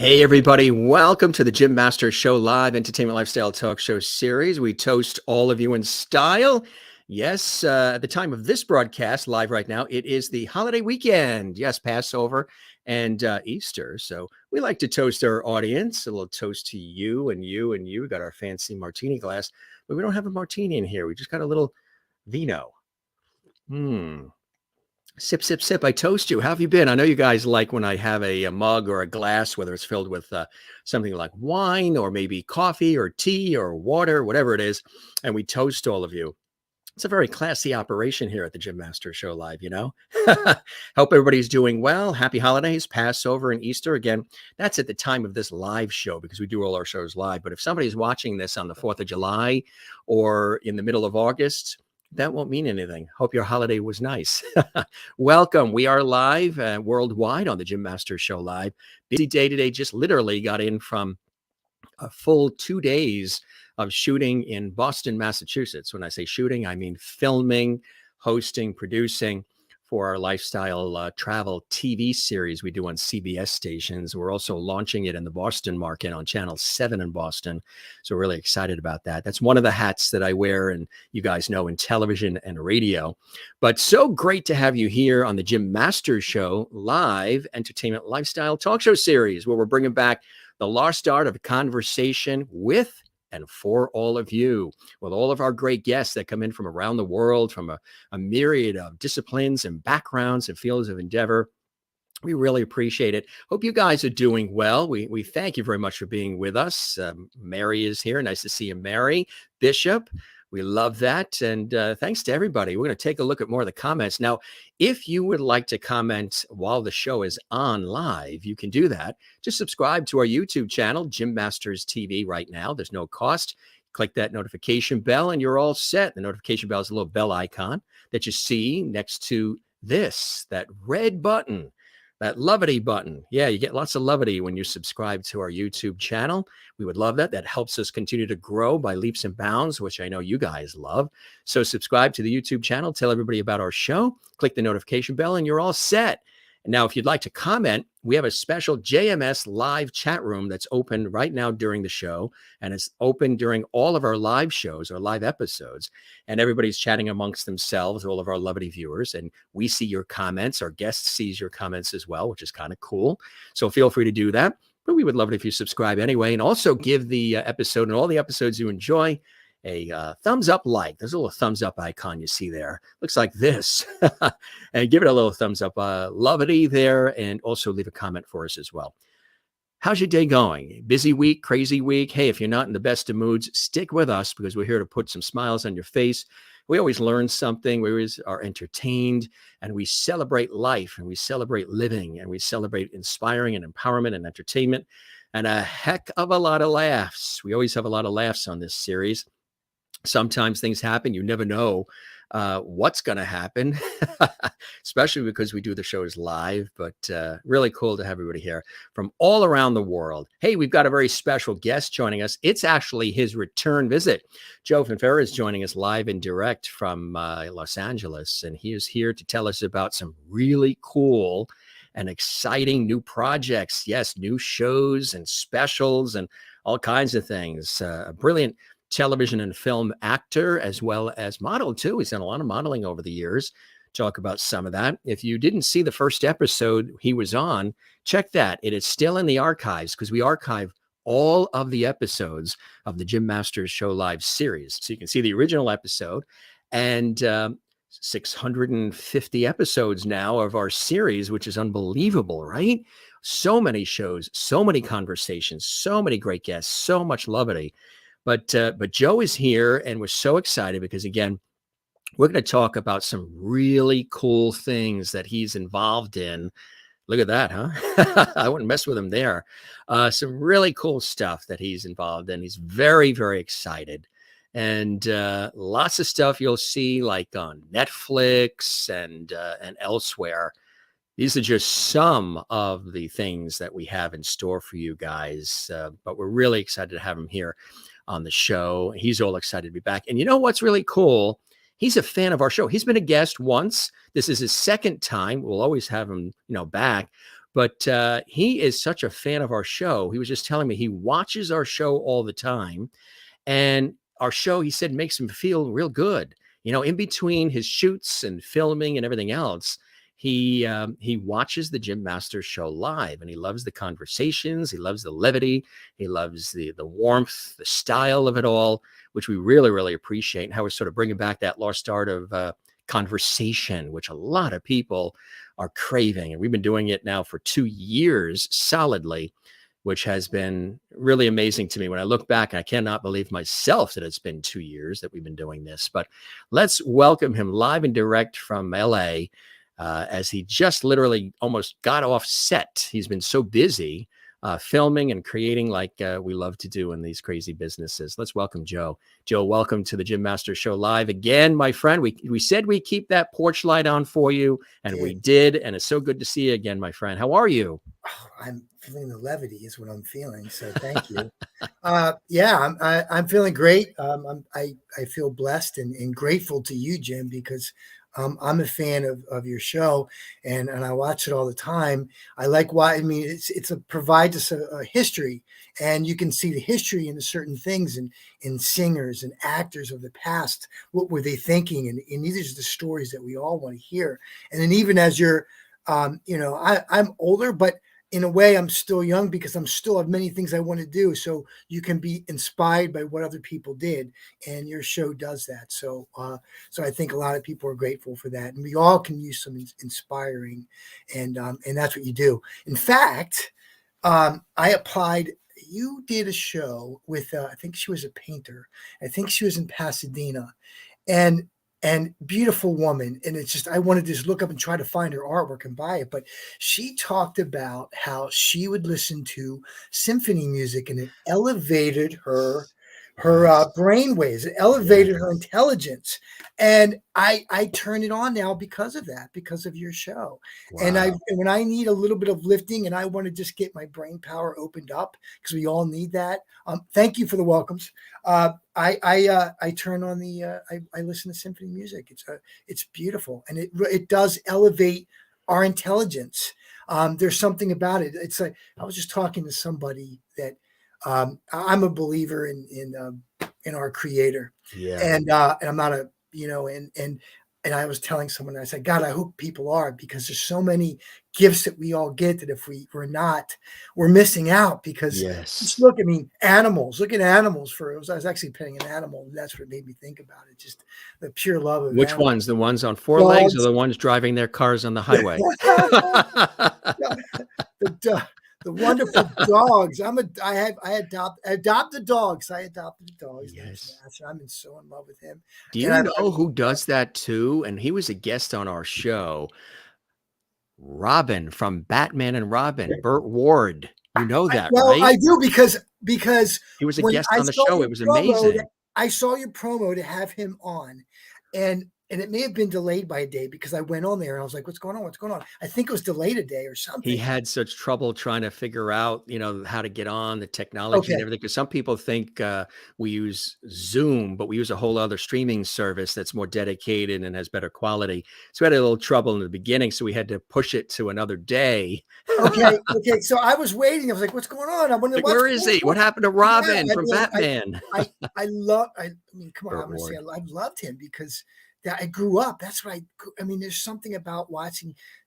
Hey, everybody. Welcome to the Jim Masters Show Live Entertainment Lifestyle Talk Show series. We toast all of you in style. Yes, at the time of this broadcast, live right now, it is the holiday weekend. Yes, Passover and Easter. So we like to toast our audience. A little toast to you and you and you. We got our fancy martini glass, but we don't have a martini in here. We just got a little vino. Sip, sip, sip. I toast you. How have you been? I know you guys like when I have a mug or a glass, whether it's filled with something like wine or maybe coffee or tea or water, whatever it is, and we toast all of you. It's a very classy operation here at the Jim Master Show Live, you know? Hope everybody's doing well. Happy holidays, Passover and Easter. Again, that's at the time of this live show because we do all our shows live. But if somebody's watching this on the 4th of July or in the middle of August, that won't mean anything. Hope your holiday was nice. Welcome. We are live worldwide on the Jim Masters Show Live. Busy day today. Just literally got in from a full 2 days of shooting in Boston, Massachusetts. When I say shooting, I mean filming, hosting, producing for our lifestyle travel TV series we do on CBS stations. We're also launching it in the Boston market on Channel 7 in Boston. So we're really excited about that. That's one of the hats that I wear, and you guys know, in television and radio. But so great to have you here on the Jim Masters Show Live Entertainment Lifestyle Talk Show series, where we're bringing back the lost art of conversation with and for all of you, with all of our great guests that come in from around the world, from a myriad of disciplines and backgrounds and fields of endeavor. We really appreciate it. Hope you guys are doing well. We thank you very much for being with us. Mary is here. Nice to see you, Mary. Bishop, we love that. And thanks to everybody. We're going to take a look at more of the comments. Now, if you would like to comment while the show is on live, you can do that. Just subscribe to our YouTube channel, Jim Masters TV, right now. There's no cost. Click that notification bell and you're all set. The notification bell is a little bell icon that you see next to this, that red button. That lovity button. Yeah, you get lots of lovity when you subscribe to our YouTube channel. We would love that. That helps us continue to grow by leaps and bounds, which I know you guys love. So subscribe to the YouTube channel. Tell everybody about our show. Click the notification bell and you're all set. And now, if you'd like to comment, we have a special JMS live chat room that's open right now during the show. And it's open during all of our live shows or live episodes. And everybody's chatting amongst themselves, all of our lovely viewers. And we see your comments. Our guest sees your comments as well, which is kind of cool. So feel free to do that. But we would love it if you subscribe anyway. And also give the episode and all the episodes you enjoy a thumbs up like. There's a little thumbs up icon you see there. Looks like this. And give it a little thumbs up. Lovity there. And also leave a comment for us as well. How's your day going? Busy week, crazy week? Hey, if you're not in the best of moods, stick with us because we're here to put some smiles on your face. We always learn something. We always are entertained, and we celebrate life, and we celebrate living, and we celebrate inspiring and empowerment and entertainment, and a heck of a lot of laughs. We always have a lot of laughs on this series. Sometimes things happen. You never know what's going to happen, especially because we do the shows live, but really cool to have everybody here from all around the world. Hey, we've got a very special guest joining us. It's actually his return visit. Joe Finfera is joining us live and direct from Los Angeles, and he is here to tell us about some really cool and exciting new projects. Yes, new shows and specials and all kinds of things. A brilliant television and film actor, as well as model too. He's done a lot of modeling over the years. Talk about some of that. If you didn't see the first episode he was on, check that. It is still in the archives because we archive all of the episodes of the Jim Masters Show Live series. So you can see the original episode and 650 episodes now of our series, which is unbelievable, right? So many shows, so many conversations, so many great guests, so much levity. But Joe is here, and we're so excited because, again, we're going to talk about some really cool things that he's involved in. Look at that, huh? I wouldn't mess with him there. Some really cool stuff that he's involved in. He's very, very excited. And lots of stuff you'll see like on Netflix and elsewhere. These are just some of the things that we have in store for you guys. But we're really excited to have him here on the show. He's all excited to be back. And you know what's really cool? He's a fan of our show. He's been a guest once. This is his second time. We'll always have him, back. But he is such a fan of our show. He was just telling me he watches our show all the time. And our show, he said, makes him feel real good. In between his shoots and filming and everything else, he watches the Jim Masters show live, and he loves the conversations. He loves the levity. He loves the warmth, the style of it all, which we really, really appreciate. And how we're sort of bringing back that lost art of conversation, which a lot of people are craving. And we've been doing it now for 2 years solidly, which has been really amazing to me. When I look back, I cannot believe myself that it's been 2 years that we've been doing this. But let's welcome him live and direct from LA, as he just literally almost got off set. He's been so busy filming and creating, like we love to do in these crazy businesses. Let's welcome Joe. Joe, welcome to the Jim Masters Show live again, my friend. We said we'd keep that porch light on for you, and we did. And it's so good to see you again, my friend. How are you? Oh, I'm feeling the levity is what I'm feeling. So thank you. Yeah, I'm feeling great. I feel blessed and grateful to you, Jim, because I'm a fan of your show, and I watch it all the time. I like why. I mean, provides us a history, and you can see the history in certain things and in singers and actors of the past. What were they thinking? And these are the stories that we all want to hear. And then even as you're, I'm older, but in a way, I'm still young because I'm still have many things I want to do. So you can be inspired by what other people did, and your show does that. So, so I think a lot of people are grateful for that, and we all can use some inspiring, and that's what you do. In fact, I applied. You did a show with I think she was a painter. I think she was in Pasadena, and beautiful woman. And it's just, I wanted to just look up and try to find her artwork and buy it. But she talked about how she would listen to symphony music, and it elevated her brain waves. It elevated her intelligence. And I turn it on now because of that, because of your show. Wow. And when I need a little bit of lifting and I want to just get my brain power opened up, because we all need that. Thank you for the welcomes. I turn on I listen to symphony music. It's beautiful, and it does elevate our intelligence. There's something about it. It's like, I was just talking to somebody that I'm a believer in our Creator, and I'm not a and I was telling someone, I said, God, I hope people are, because there's so many gifts that we all get that if we're not, we're missing out. Because just look at animals. Look at animals. I was actually petting an animal, and that's what made me think about it. Just the pure love of which animals. Ones? The ones on four legs, or the ones driving their cars on the highway? The wonderful dogs. I adopted dogs. I adopted dogs. Yes. I'm so in love with him. Do you know who does that too? And he was a guest on our show. Robin from Batman and Robin, Burt Ward. You know that, right? I do, because he was a guest on the show. It was amazing. I saw your promo to have him on, and it may have been delayed by a day, because I went on there and I was like, what's going on? What's going on? I think it was delayed a day or something. He had such trouble trying to figure out, how to get on the technology and everything. Because some people think we use Zoom, but we use a whole other streaming service that's more dedicated and has better quality. So we had a little trouble in the beginning. So we had to push it to another day. Okay. So I was waiting. I was like, what's going on? I wonder, where is he? What happened to Robin from Batman? I mean, come on. I'm going to say I loved him because that I grew up. That's what there's something about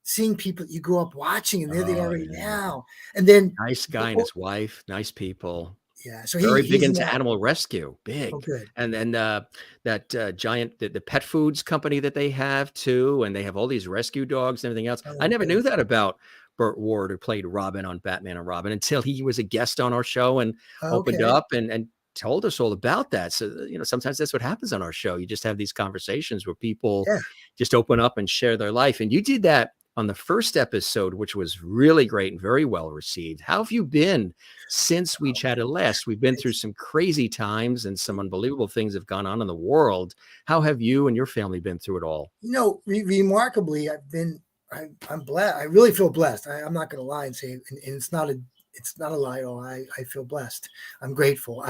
seeing people that you grew up watching, and there they are right now. And then nice guy and his wife, nice people. Yeah. So he's big into animal rescue. Big. Oh, good. And then that giant, the pet foods company that they have too. And they have all these rescue dogs and everything else. I never knew that about Burt Ward, who played Robin on Batman and Robin, until he was a guest on our show and opened up and told us all about that. So, sometimes that's what happens on our show. You just have these conversations where people just open up and share their life. And you did that on the first episode, which was really great and very well received. How have you been since we chatted last? We've been through some crazy times, and some unbelievable things have gone on in the world. How have you and your family been through it all? Remarkably, I'm blessed. I really feel blessed. I'm not going to lie and say, and it's not a lie at all. I feel blessed. I'm grateful.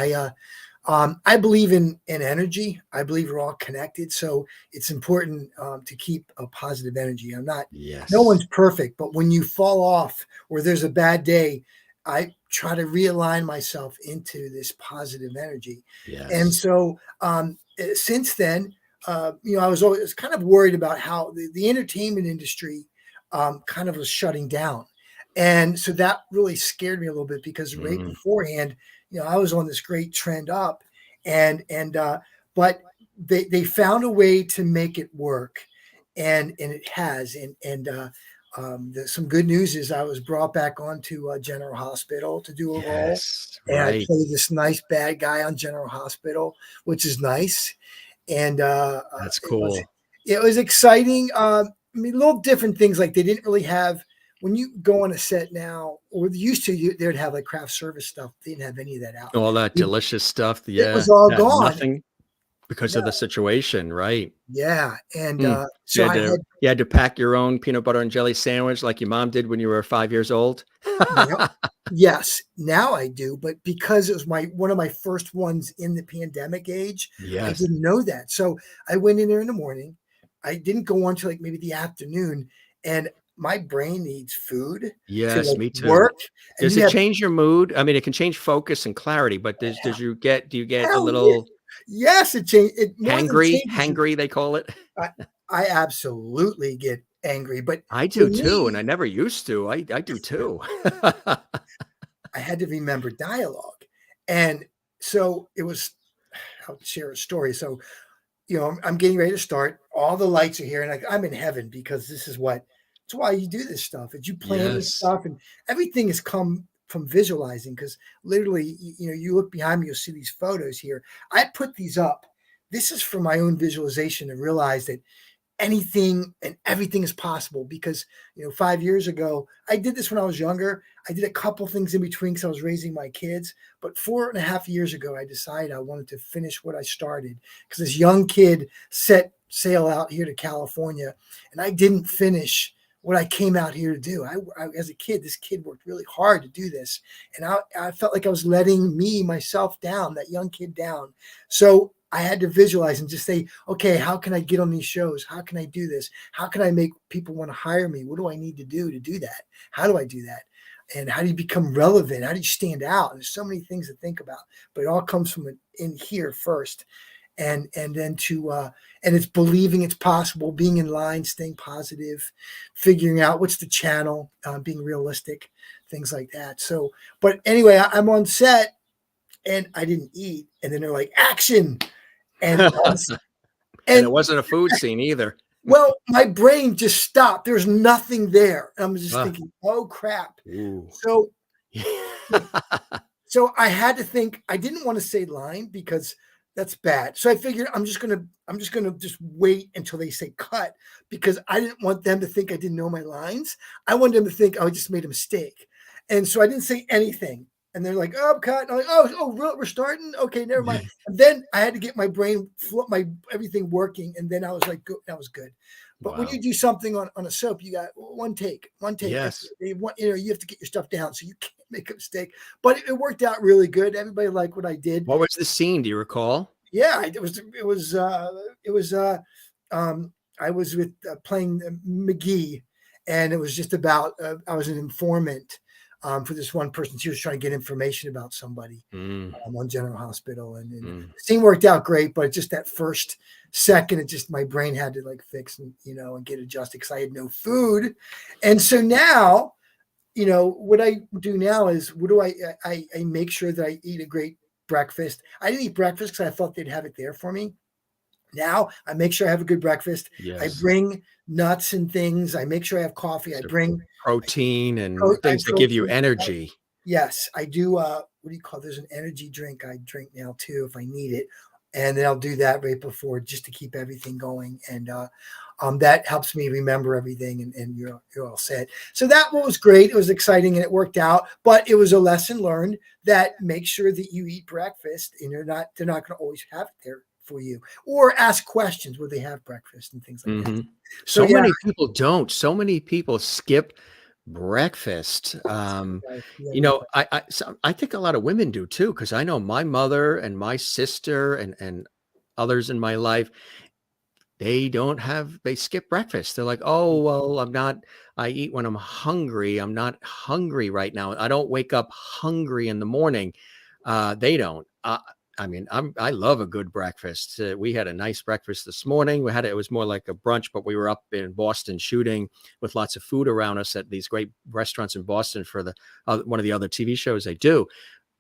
I believe in energy. I believe we're all connected, so it's important to keep a positive energy. No Yes. one's perfect, but when you fall off or there's a bad day, I try to realign myself into this positive energy. And Yes. so since then, I was always kind of worried about how the entertainment industry kind of was shutting down. And so that really scared me a little bit because right Mm. beforehand, I was on this great trend up, and but they found a way to make it work, and it has, some good news is I was brought back onto General Hospital to do a role, Yes. and I Right. played this nice bad guy on General Hospital, which is nice, and That's it was cool. exciting. I mean, little different things like they didn't really have when you go on a set now, or they used to, they'd have like craft service stuff. They didn't have any of that out. All that delicious stuff. It was Yeah. all Had gone. nothing because of the situation. Right. Yeah, and, Mm. so I had You had to pack your own peanut butter and jelly sandwich like your mom did when you were 5 years old? yep. Yes, now I do, but because it was one of my first ones in the pandemic age, I Yes. didn't know that. So I went in there in the morning. I didn't go on to like maybe the afternoon, and my brain needs food to Yes, like me too. work. And Does you it have change your mood? I mean, it can change focus and clarity, but do you get a hell yeah. little Yes, it changed it more than changes. hangry, they call it? I, I absolutely get angry, but I for do too, and I me, never used to. I do too. I had to remember dialogue. And so it was, I'll share a story. So, I'm getting ready to start. All the lights are here, and I'm in heaven because it's why you do this stuff. It's you plan this Yes. stuff, and everything has come from visualizing. Because literally, you look behind me, you'll see these photos here. I put these up. This is for my own visualization to realize that anything and everything is possible because 5 years ago I did this when I was younger. I did a couple things in between because I was raising my kids, but 4.5 years ago I decided I wanted to finish what I started because this young kid set sail out here to California, and I didn't finish what I came out here to do. As a kid, this kid worked really hard to do this, and I felt like I was letting myself down, that young kid down. So I had to visualize and just say, okay, how can I get on these shows? How can I do this? How can I make people want to hire me? What do I need to do that? How do I do that? And how do you become relevant? How do you stand out? There's so many things to think about, but it all comes from in here first. And then and it's believing it's possible, being in line, staying positive, figuring out what's the channel, being realistic, things like that. So, but anyway, I'm on set and I didn't eat. And then they're like, action. And And it and wasn't a food scene either. well, my brain just stopped. There's nothing there. I'm just Ah, thinking, oh crap. ooh. So so I had to think. I didn't want to say line because that's bad. So I figured I'm just gonna just wait until they say cut because I didn't want them to think I didn't know my lines. I wanted them to think I just made a mistake. And so I didn't say anything. And they're like, "Oh, cut." And I'm like, "Oh, we're starting. Okay, never mind." And then I had to get my brain, my everything working, and then I was like, good, "That was good." But when Wow. you do something on a soap, you got one take, one take. Yes. They want, you have to get your stuff down, so you can't make a mistake. But it worked out really good. Everybody liked what I did. What was the scene? Do you recall? Yeah, um, I was with playing McGee, and it was just about I was an informant for this one person. She was trying to get information about somebody Mm, on General Hospital, and the mm. scene worked out great. But just that first second, it just my brain had to like fix and and get adjusted because I had no food, and so now what I do now is what do I make sure that I eat a great breakfast. I didn't eat breakfast because I thought they'd have it there for me. Now I make sure I have a good breakfast. I Yes. bring nuts and things. I make sure I have coffee. I So bring protein and things that give you protein. energy. Yes, I do. What do you call? There's an energy drink I drink now too if I need it, and then I'll do that right before just to keep everything going. And that helps me remember everything, and you're all set. So that was great. It was exciting and it worked out. But it was a lesson learned that make sure that you eat breakfast, and they're not going to always have it there for you, or ask questions where they have breakfast and things like that. Mhm. So So yeah, many people don't. So many people skip Breakfast. Right. Yeah, You no know, question. I think a lot of women do too, because I know my mother and my sister and others in my life, they skip breakfast. They're like, oh, well, I eat when I'm hungry. I'm not hungry right now. I don't wake up hungry in the morning. They don't. I mean, I love a good breakfast. We had a nice breakfast this morning. It was more like a brunch, but we were up in Boston shooting with lots of food around us at these great restaurants in Boston for the one of the other TV shows they do.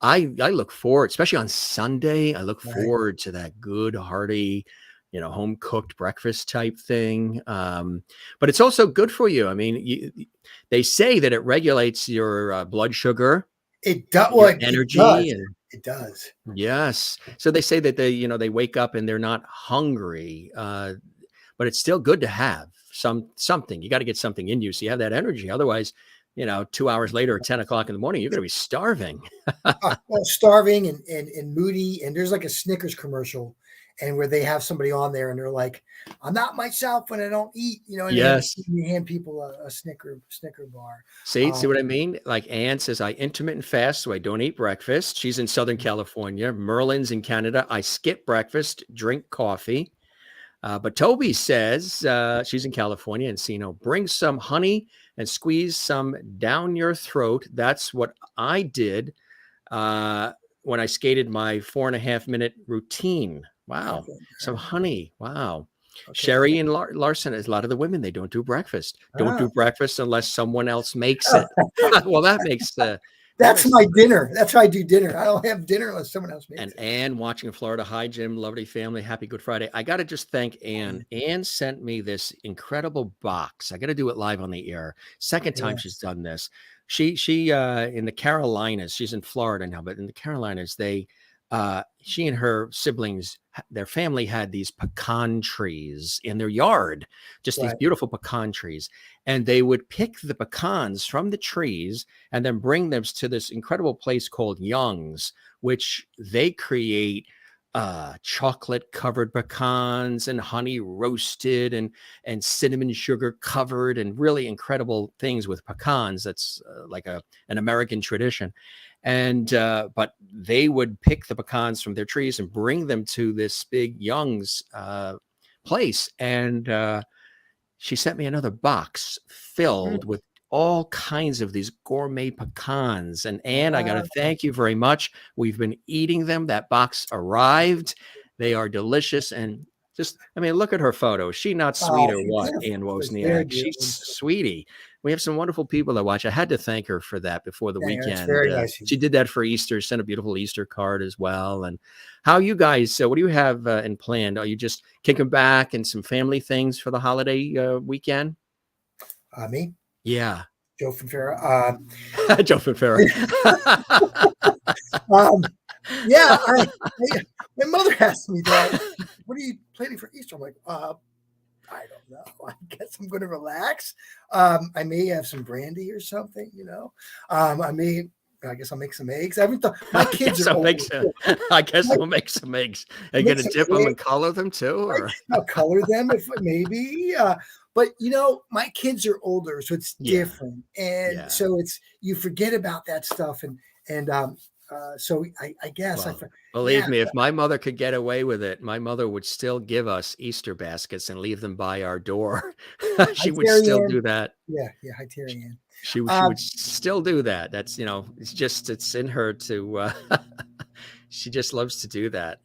I look forward, especially on Sunday, I look Right. forward to that good, hearty, home cooked breakfast type thing. But it's also good for you. I mean, they say that it regulates your blood sugar, It does. your Well, it energy, does. and It does. yes. So they say that they wake up and they're not hungry, but it's still good to have something. You got to get something in you so you have that energy. Otherwise, 2 hours later at 10 o'clock in the morning, you're going to be starving. Well, starving and moody. And there's like a Snickers commercial, and where they have somebody on there, and they're like, "I'm not myself when I don't eat," and Yes. you hand people a Snicker bar. See Um, what I mean? Like Ann says, I intermittent fast, so I don't eat breakfast. She's in Southern California. Merlin's in Canada. I skip breakfast, drink coffee. But Toby says she's in California, and bring some honey and squeeze some down your throat. That's what I did uh, when I skated my 4.5 minute routine. Wow. okay, Some honey. Wow. okay. Sherry and Larson, as a lot of the women, they don't do breakfast. Don't Ah, do breakfast unless someone else makes it. Well, that that's makes my dinner. That's how I do dinner. I don't have dinner unless someone else makes and it. Ann watching in Florida. Hi, Jim. Lovely family. Happy Good Friday. I got to just thank Ann. Ann sent me this incredible box. I got to do it live on the air. Second time she's Yes, done this. She in the Carolinas. She's in Florida now, but in the Carolinas, she and her siblings, their family had these pecan trees in their yard, just these right. beautiful pecan trees. And they would pick the pecans from the trees and then bring them to this incredible place called Young's, which they create chocolate covered pecans and honey roasted and cinnamon sugar covered and really incredible things with pecans. That's like an American tradition. And but they would pick the pecans from their trees and bring them to this big Young's place. And she sent me another box filled Mm. with all kinds of these gourmet pecans. And I got to Ah, thank you very much. We've been eating them. That box arrived. They are delicious. And just, I mean, look at her photo. Is she not sweet oh, or what, Ann it's very Wozniak? She's beautiful. sweetie. We have some wonderful people that watch. I had to thank her for that before the Yeah, it's weekend. very nice of She you. did that for Easter, sent a beautiful Easter card as well. And how you guys, what do you have in planned? Are you just kicking back and some family things for the holiday weekend? Me, Yeah. Joe Finfera. Joe Finfera. Um, yeah, my mother asked me that. What are you planning for Easter? I'm like, I don't know. I guess I'm going to relax. I may have some brandy or something. I guess I'll make some eggs. I haven't thought. My I kids guess are I'll older. make some. I guess I'll make some eggs. Are you Make gonna some dip them eggs. and color them too, or I'll color them if maybe. But my kids are older, so it's yeah, different, and yeah. so it's you forget about that stuff, and so I guess Well, yeah, believe me, if my mother could get away with it, my mother would still give us Easter baskets and leave them by our door. hi She would Terry still Ann. do that. Yeah, hi Terry Ann. She would Um, still do that. That's it's in her to she just loves to do that.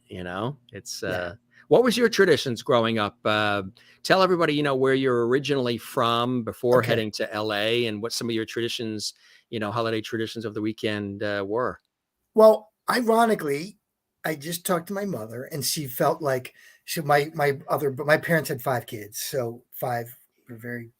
It's yeah, what was your traditions growing up? Tell everybody, where you're originally from before okay. heading to LA and what some of your traditions, holiday traditions of the weekend were. Well, ironically, I just talked to my mother, and she felt like but my parents had 5 kids, so 5 were very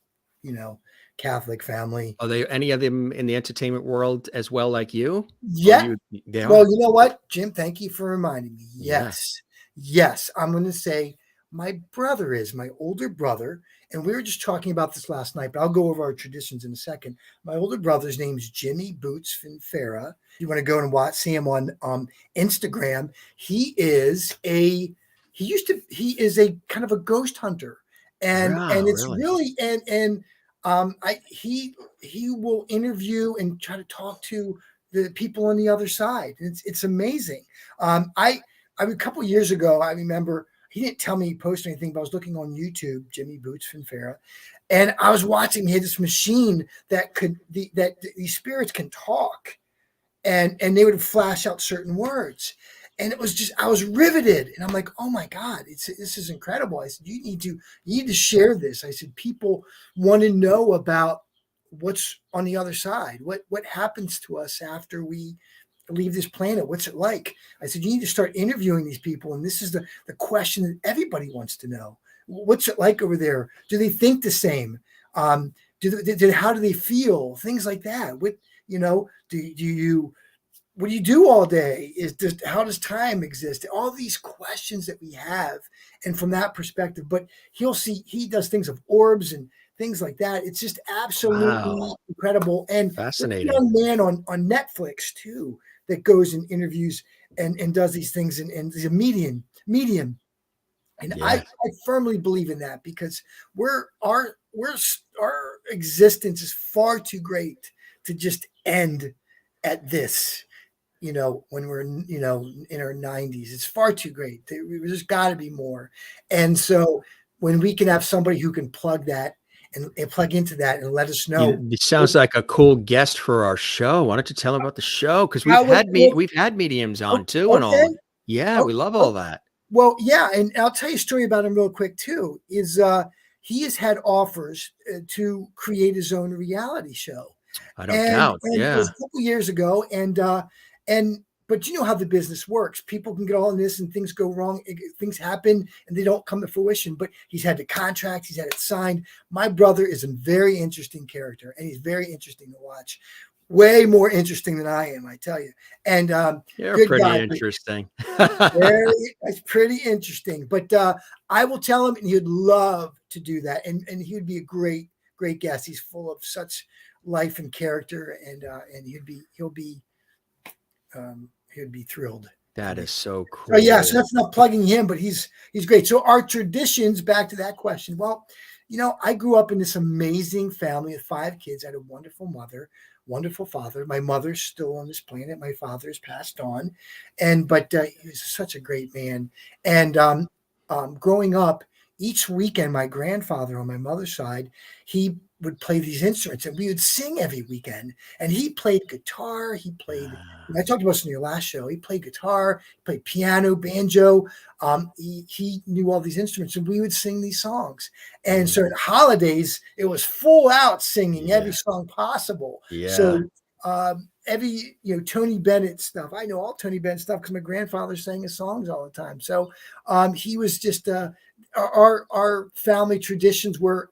you know Catholic family. Are there any of them in the entertainment world as well, like you? Or Yeah. you they Well, are? you know what, Jim? Thank you for reminding me. Yeah. Yes. Yes. I'm going to say my brother is my older brother. And we were just talking about this last night, but I'll go over our traditions in a second. My older brother's name is Jimmy Boots Finfera. You want to go and see him on Instagram. He is a kind of a ghost hunter. And Wow, it's really? really, and He will interview and try to talk to the people on the other side. It's amazing. I a couple of years ago, I remember he didn't tell me he posted anything, but I was looking on YouTube, Jimmy Boots Finfera, and I was watching. He had this machine that that these spirits can talk, and they would flash out certain words. And it was just, I was riveted, and I'm like, oh my God, this is incredible. I said, you need to share this. I said, people want to know about what's on the other side. What happens to us after we leave this planet? What's it like? I said, you need to start interviewing these people. And this is the question that everybody wants to know. What's it like over there? Do they think the same? How do they feel? Things like that. What do you do all day? How does time exist? All these questions that we have, and from that perspective. But he does things of orbs and things like that. It's just absolutely incredible. And Fascinating. there's a young man on Netflix too that goes and interviews and does these things, and is a medium. And I firmly believe in that, because our existence is far too great to just end at this. When we're, in our 90s, it's far too great. There's got to be more. And so when we can have somebody who can plug that and plug into that and let us know. It sounds like a cool guest for our show. Why don't you tell them about the show? Because we've had mediums on too, and all. Yeah, we love all that. Well, yeah, and I'll tell you a story about him real quick too. He has had offers to create his own reality show. I don't doubt. And it was a couple years ago, but you know how the business works. People can get all in this and things go wrong. Things happen and they don't come to fruition, but he's had the contract. He's had it signed. My brother is a very interesting character, and he's very interesting to watch. Way more interesting than I am, I tell you. And you're pretty interesting. It's pretty interesting. But I will tell him, and he'd love to do that. And he would be a great guest. He's full of such life and character, and he'll be thrilled. That is so cool. So that's not plugging him, but he's great. So our traditions, back to that question. Well, I grew up in this amazing family with 5 kids. I had a wonderful mother, wonderful father. My mother's still on this planet. My father has passed on, but he was such a great man. And growing up, each weekend, my grandfather on my mother's side, he would play these instruments, and we would sing every weekend. And he played guitar. He played, I talked about this in your last show. He played guitar, he played piano, banjo. He knew all these instruments, and we would sing these songs. And so at holidays, it was full out singing every song possible. Yeah. So every, Tony Bennett stuff. I know all Tony Bennett stuff because my grandfather sang his songs all the time. So he was just our family traditions were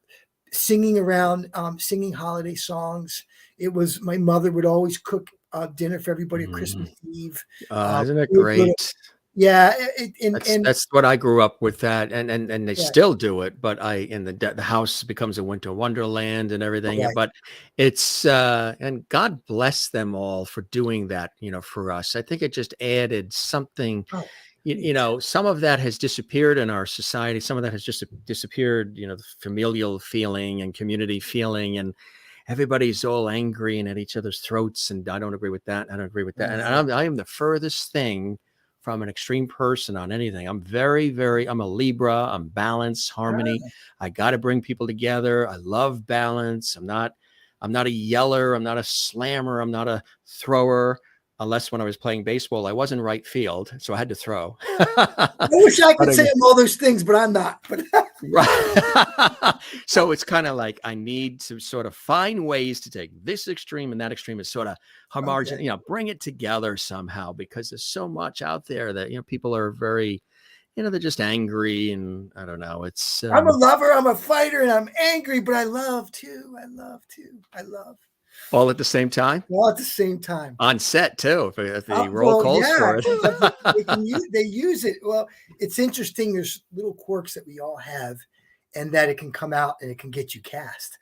singing around, singing holiday songs. It was, my mother would always cook dinner for everybody at Christmas Eve. Isn't it great? That's what I grew up with, that, and they still do it. But the house becomes a winter wonderland and everything. Right. But it's and God bless them all for doing that. For us, I think it just added something. Some of that has disappeared in our society. Some of that has just disappeared. The familial feeling and community feeling, and everybody's all angry and at each other's throats. And I don't agree with that. I don't agree with that. And I am the furthest thing from an extreme person on anything. I'm I'm a Libra. I'm balance, harmony. I got to bring people together. I love balance. I'm not a yeller. I'm not a slammer. I'm not a thrower. Unless when I was playing baseball, I was in right field, so I had to throw. I wish I could say I'm all those things, but I'm not. Right. So it's kind of like I need to sort of find ways to take this extreme and that extreme and sort of homogenous, bring it together somehow, because there's so much out there that, people are very, they're just angry, and I don't know. It's I'm a lover, I'm a fighter, and I'm angry, but I love too. All at the same time? All at the same time. On set, too, if the role calls for it. They use it. Well, it's interesting. There's little quirks that we all have, and that it can come out and it can get you cast.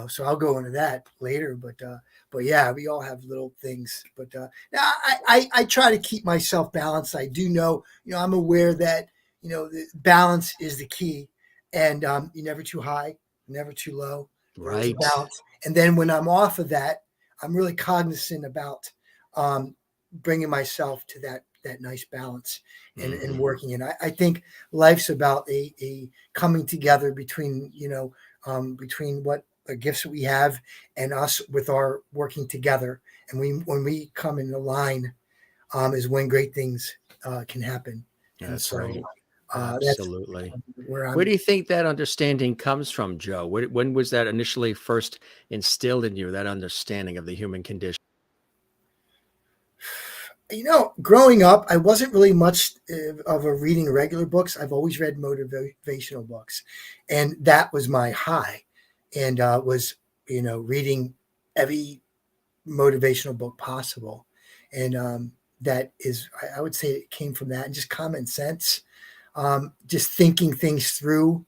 So I'll go into that later. But yeah, we all have little things. But I try to keep myself balanced. I do know, I'm aware that, the balance is the key. And you're never too high, never too low. There's a Right. balance. And then when I'm off of that, I'm really cognizant about um, bringing myself to that nice balance and Hmm. working. And I think life's about a coming together between, between what the gifts that we have and us with our working together. And when we come in line, is when great things can happen. And That's so right. that's Absolutely. where Where do I'm. you think that understanding comes from, Joe? When was that initially first instilled in you, that understanding of the human condition? Growing up, I wasn't really much of a reading regular books. I've always read motivational books, and that was my high. And was reading every motivational book possible, and that is, I would say, it came from that, and just common sense, just thinking things through,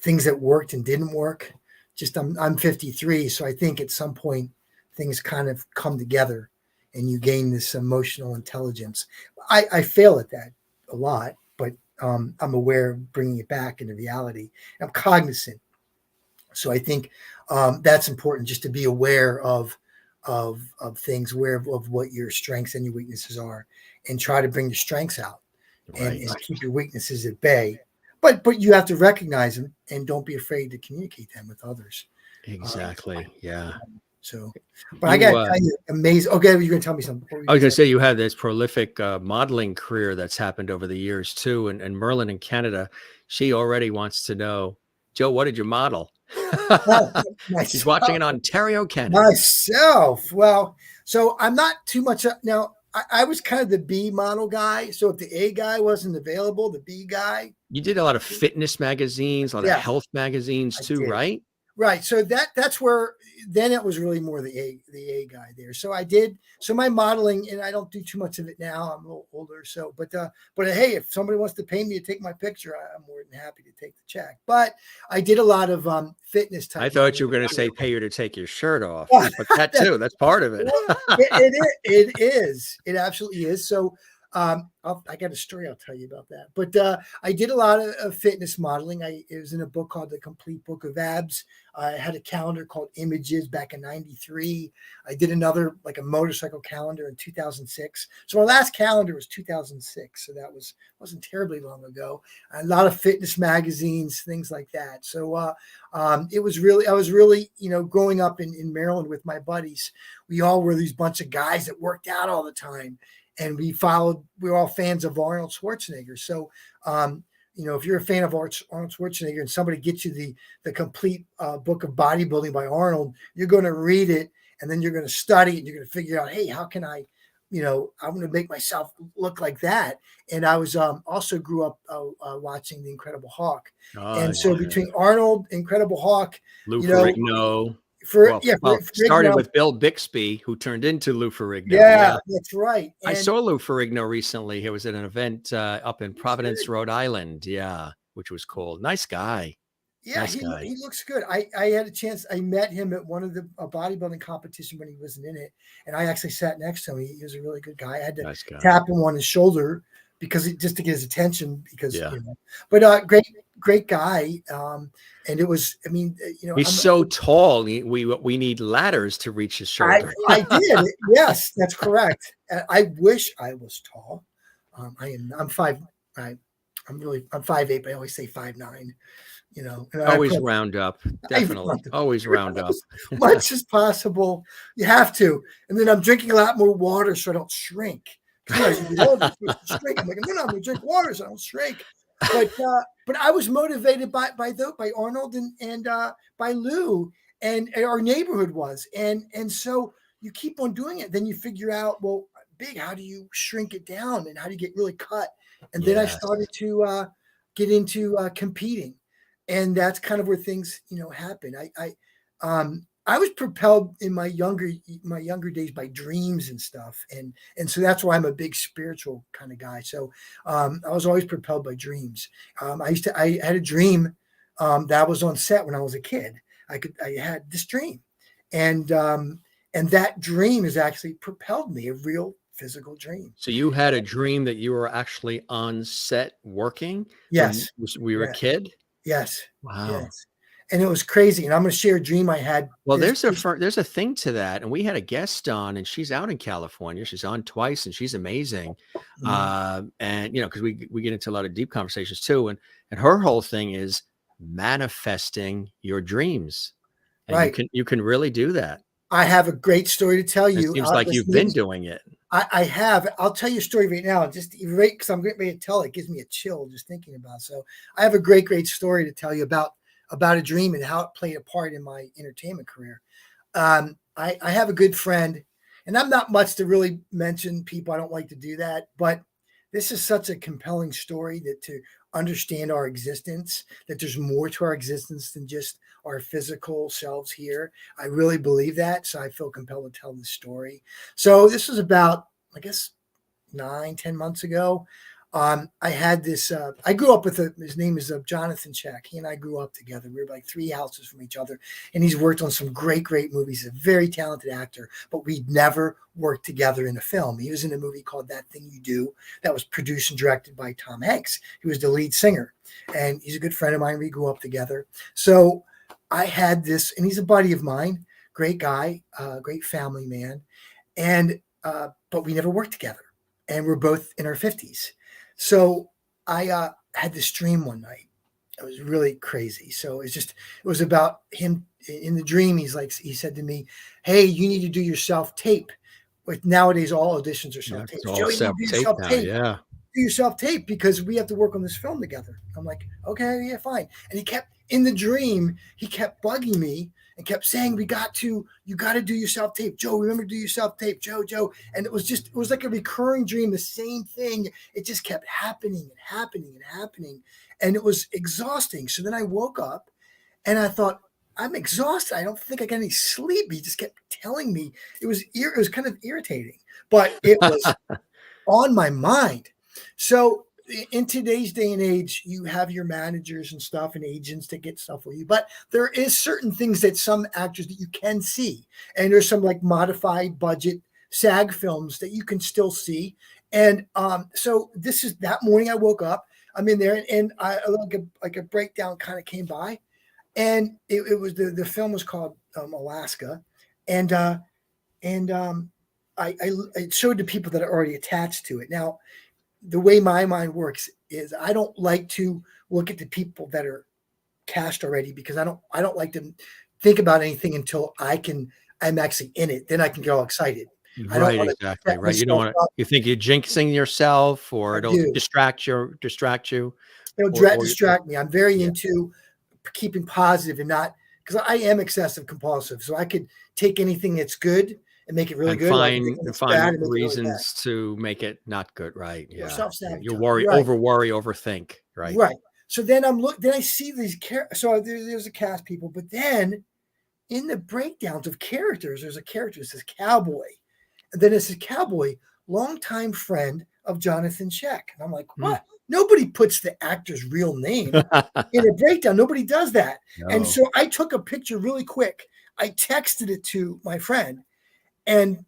things that worked and didn't work. Just I'm 53, so I think at some point things kind of come together, and you gain this emotional intelligence. I fail at that a lot, but I'm aware of bringing it back into reality. I'm cognizant, so I think that's important, just to be aware of things, aware of what your strengths and your weaknesses are, and try to bring your strengths out and Right. keep your weaknesses at bay. But you have to recognize them and don't be afraid to communicate them with others. Um, Exactly. Yeah. so, but I got You to tell you, amazing. Okay, you're going to tell me something. What were you I was going gonna to say you had this prolific modeling career that's happened over the years too, and Merlin in Canada, she already wants to know, Joe, what did you model? say? Oh, She's myself. watching in Ontario, Canada. Myself. Well, so I'm not too much now. I was kind of the B model guy. So if the A guy wasn't available, the B guy. You did a lot of fitness magazines, a lot of Yeah, health magazines I too, did. right? Right. So that's where then it was really more the A guy there. So I did my modeling, and I don't do too much of it now. I'm a little older. So but hey, if somebody wants to pay me to take my picture, I'm more than happy to take the check. But I did a lot of fitness I type thought modeling. you were gonna say pay you to take your shirt off, Well, but that too, that's part of it. it is. It absolutely is. So I got a story I'll tell you about that. But I did a lot of fitness modeling. It was in a book called The Complete Book of Abs. I had a calendar called Images back in '93. I did another, like a motorcycle calendar, in 2006. So our last calendar was 2006. So that wasn't terribly long ago. A lot of fitness magazines, things like that. So it was really, I was really, growing up in Maryland with my buddies, we all were these bunch of guys that worked out all the time. And we were all fans of Arnold Schwarzenegger. So, if you're a fan of Arnold Schwarzenegger and somebody gets you the complete book of bodybuilding by Arnold, you're going to read it, and then you're going to study it, and you're going to figure out, hey, how can I, I'm going to make myself look like that. And I was also grew up watching The Incredible Hulk. Oh, And so yeah. between Arnold, Incredible Hulk, Lou you know, Ferrigno. for, Well yeah, well, for started Rigno, with Bill Bixby, who turned into Lou Ferrigno, yeah, yeah. that's right. I And saw Lou Ferrigno recently. He was at an event, up in it's Providence, good. Rhode Island, yeah, which was cool. Nice guy, Yeah, nice he guy, looks good. I had a chance. I met him at one of the a bodybuilding competition when he wasn't in it, and I actually sat next to him. He was a really good guy. I had to nice guy. tap him on his shoulder just to get his attention, because Yeah. But great guy. And it was. I mean, He's so tall, we need ladders to reach his I shoulder. I did. Yes, that's correct. I wish I was tall. I am. I'm five. I, I'm 5'8", but I always say 5'9". And I Always put round up, I definitely, want to always round up. as much as possible. You have to. And then I'm drinking a lot more water so I don't shrink. Because as you get older, you're supposed to shrink. I'm like, no, I'm going to drink water so I don't shrink. But I was motivated by Arnold and by Lou, and our neighborhood was. And so you keep on doing it. Then you figure out, well, big, how do you shrink it down, and how do you get really cut? And then I Yes. started to get into competing, and that's kind of where things happen. I was propelled in my younger days by dreams and stuff, and so that's why I'm a big spiritual kind of guy. So I was always propelled by dreams. I had a dream that I was on set when I was a kid. I had this dream, and that dream has actually propelled me, a real physical dream. So you had a dream that you were actually on set working when Yes, we were a yes, kid? yes, Wow. yes. and it was crazy. And I'm going to share a dream I had. Well, there's a thing to that, and we had a guest on, and she's out in California. She's on twice, and she's amazing. Mhm. And because we get into a lot of deep conversations too, and her whole thing is manifesting your dreams, and Right. you can really do that. I have a great story to tell It you. seems like This you've been needs doing it. I have. I'll tell you a story right now. Just right because I'm getting ready to tell it. It gives me a chill just thinking about it. So I have a great story to tell you about a dream and how it played a part in my entertainment career. I have a good friend, and I'm not much to really mention people. I don't like to do that, but this is such a compelling story that to understand our existence, that there's more to our existence than just our physical selves here. I really believe that. So I feel compelled to tell this story. So this was about, I guess, 9, 10 months ago. I had this. I grew up with his name is Jonathan Check. He and I grew up together. We were like 3 houses from each other, and he's worked on some great movies. He's a very talented actor, but we'd never worked together in a film. He was in a movie called That Thing You Do that was produced and directed by Tom Hanks. He was the lead singer, and he's a good friend of mine. We grew up together. So I had this, and he's a buddy of mine. Great guy, great family man, and but we never worked together, and we're both in our 50s. So I had this dream one night. It was really crazy. So it was about him in the dream. He said to me, "Hey, you need to do your self tape." Like nowadays, all auditions are Yeah, self it's tapes. all Joey, you need to do your self-tape self now. tape. Yeah. Do your self tape because we have to work on this film together. I'm like, okay, yeah, fine. And he kept in the dream. He kept bugging me and kept saying, you got to do your self tape, Joe. Remember to do your self tape, Joe. And it was like a recurring dream, the same thing. It just kept happening and happening and happening, and it was exhausting. So then I woke up, and I thought, I'm exhausted. I don't think I got any sleep. He just kept telling me it was kind of irritating, but it was on my mind. So in today's day and age, you have your managers and stuff and agents that get stuff for you, but there is certain things that some actors that you can see, and there's some like modified budget SAG films that you can still see. And so this is that morning I woke up. I'm in there, and I like a breakdown kind of came by, and it was the film was called Alaska, and I showed to people that are already attached to it. Now, the way my mind works is I don't like to look at the people that are cast already because I don't like to think about anything until I'm actually in it. Then I can get all excited. I don't Right, want to exactly, set right. You don't myself wanna up. you think you're jinxing yourself, or I it'll do. distract you, It'll or you distract me. I'm very yeah, into keeping positive and not because I am excessive compulsive. So I could take anything that's good and make it really good, or I can take anything and that's bad find and make it really bad. reasons to make it not good, right, yeah. Self You sabotage. worry, Right. overthink, right? Right. So then then I see these so there's a cast people, but then in the breakdowns of characters, there's a character that says cowboy. And then it says cowboy, longtime friend of Jonathan Check. And I'm like, Mm. what? Nobody puts the actor's real name in a breakdown. Nobody does that. And No. so I took a picture really quick. I texted it to my friend, and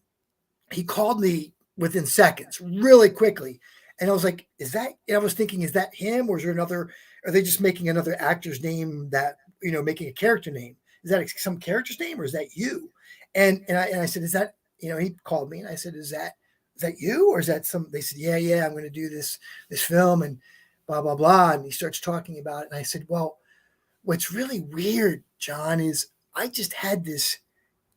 he called me within seconds, really quickly. And I was like, is that, and I was thinking, is that him, or is there another, are they just making another actor's name that, making a character name? Is that some character's name, or is that you? And I said, is that, he called me and I said, is that you, or is that some, they said, yeah, I'm going to do this film and blah, blah, blah. And he starts talking about it. And I said, well, what's really weird, John, is I just had this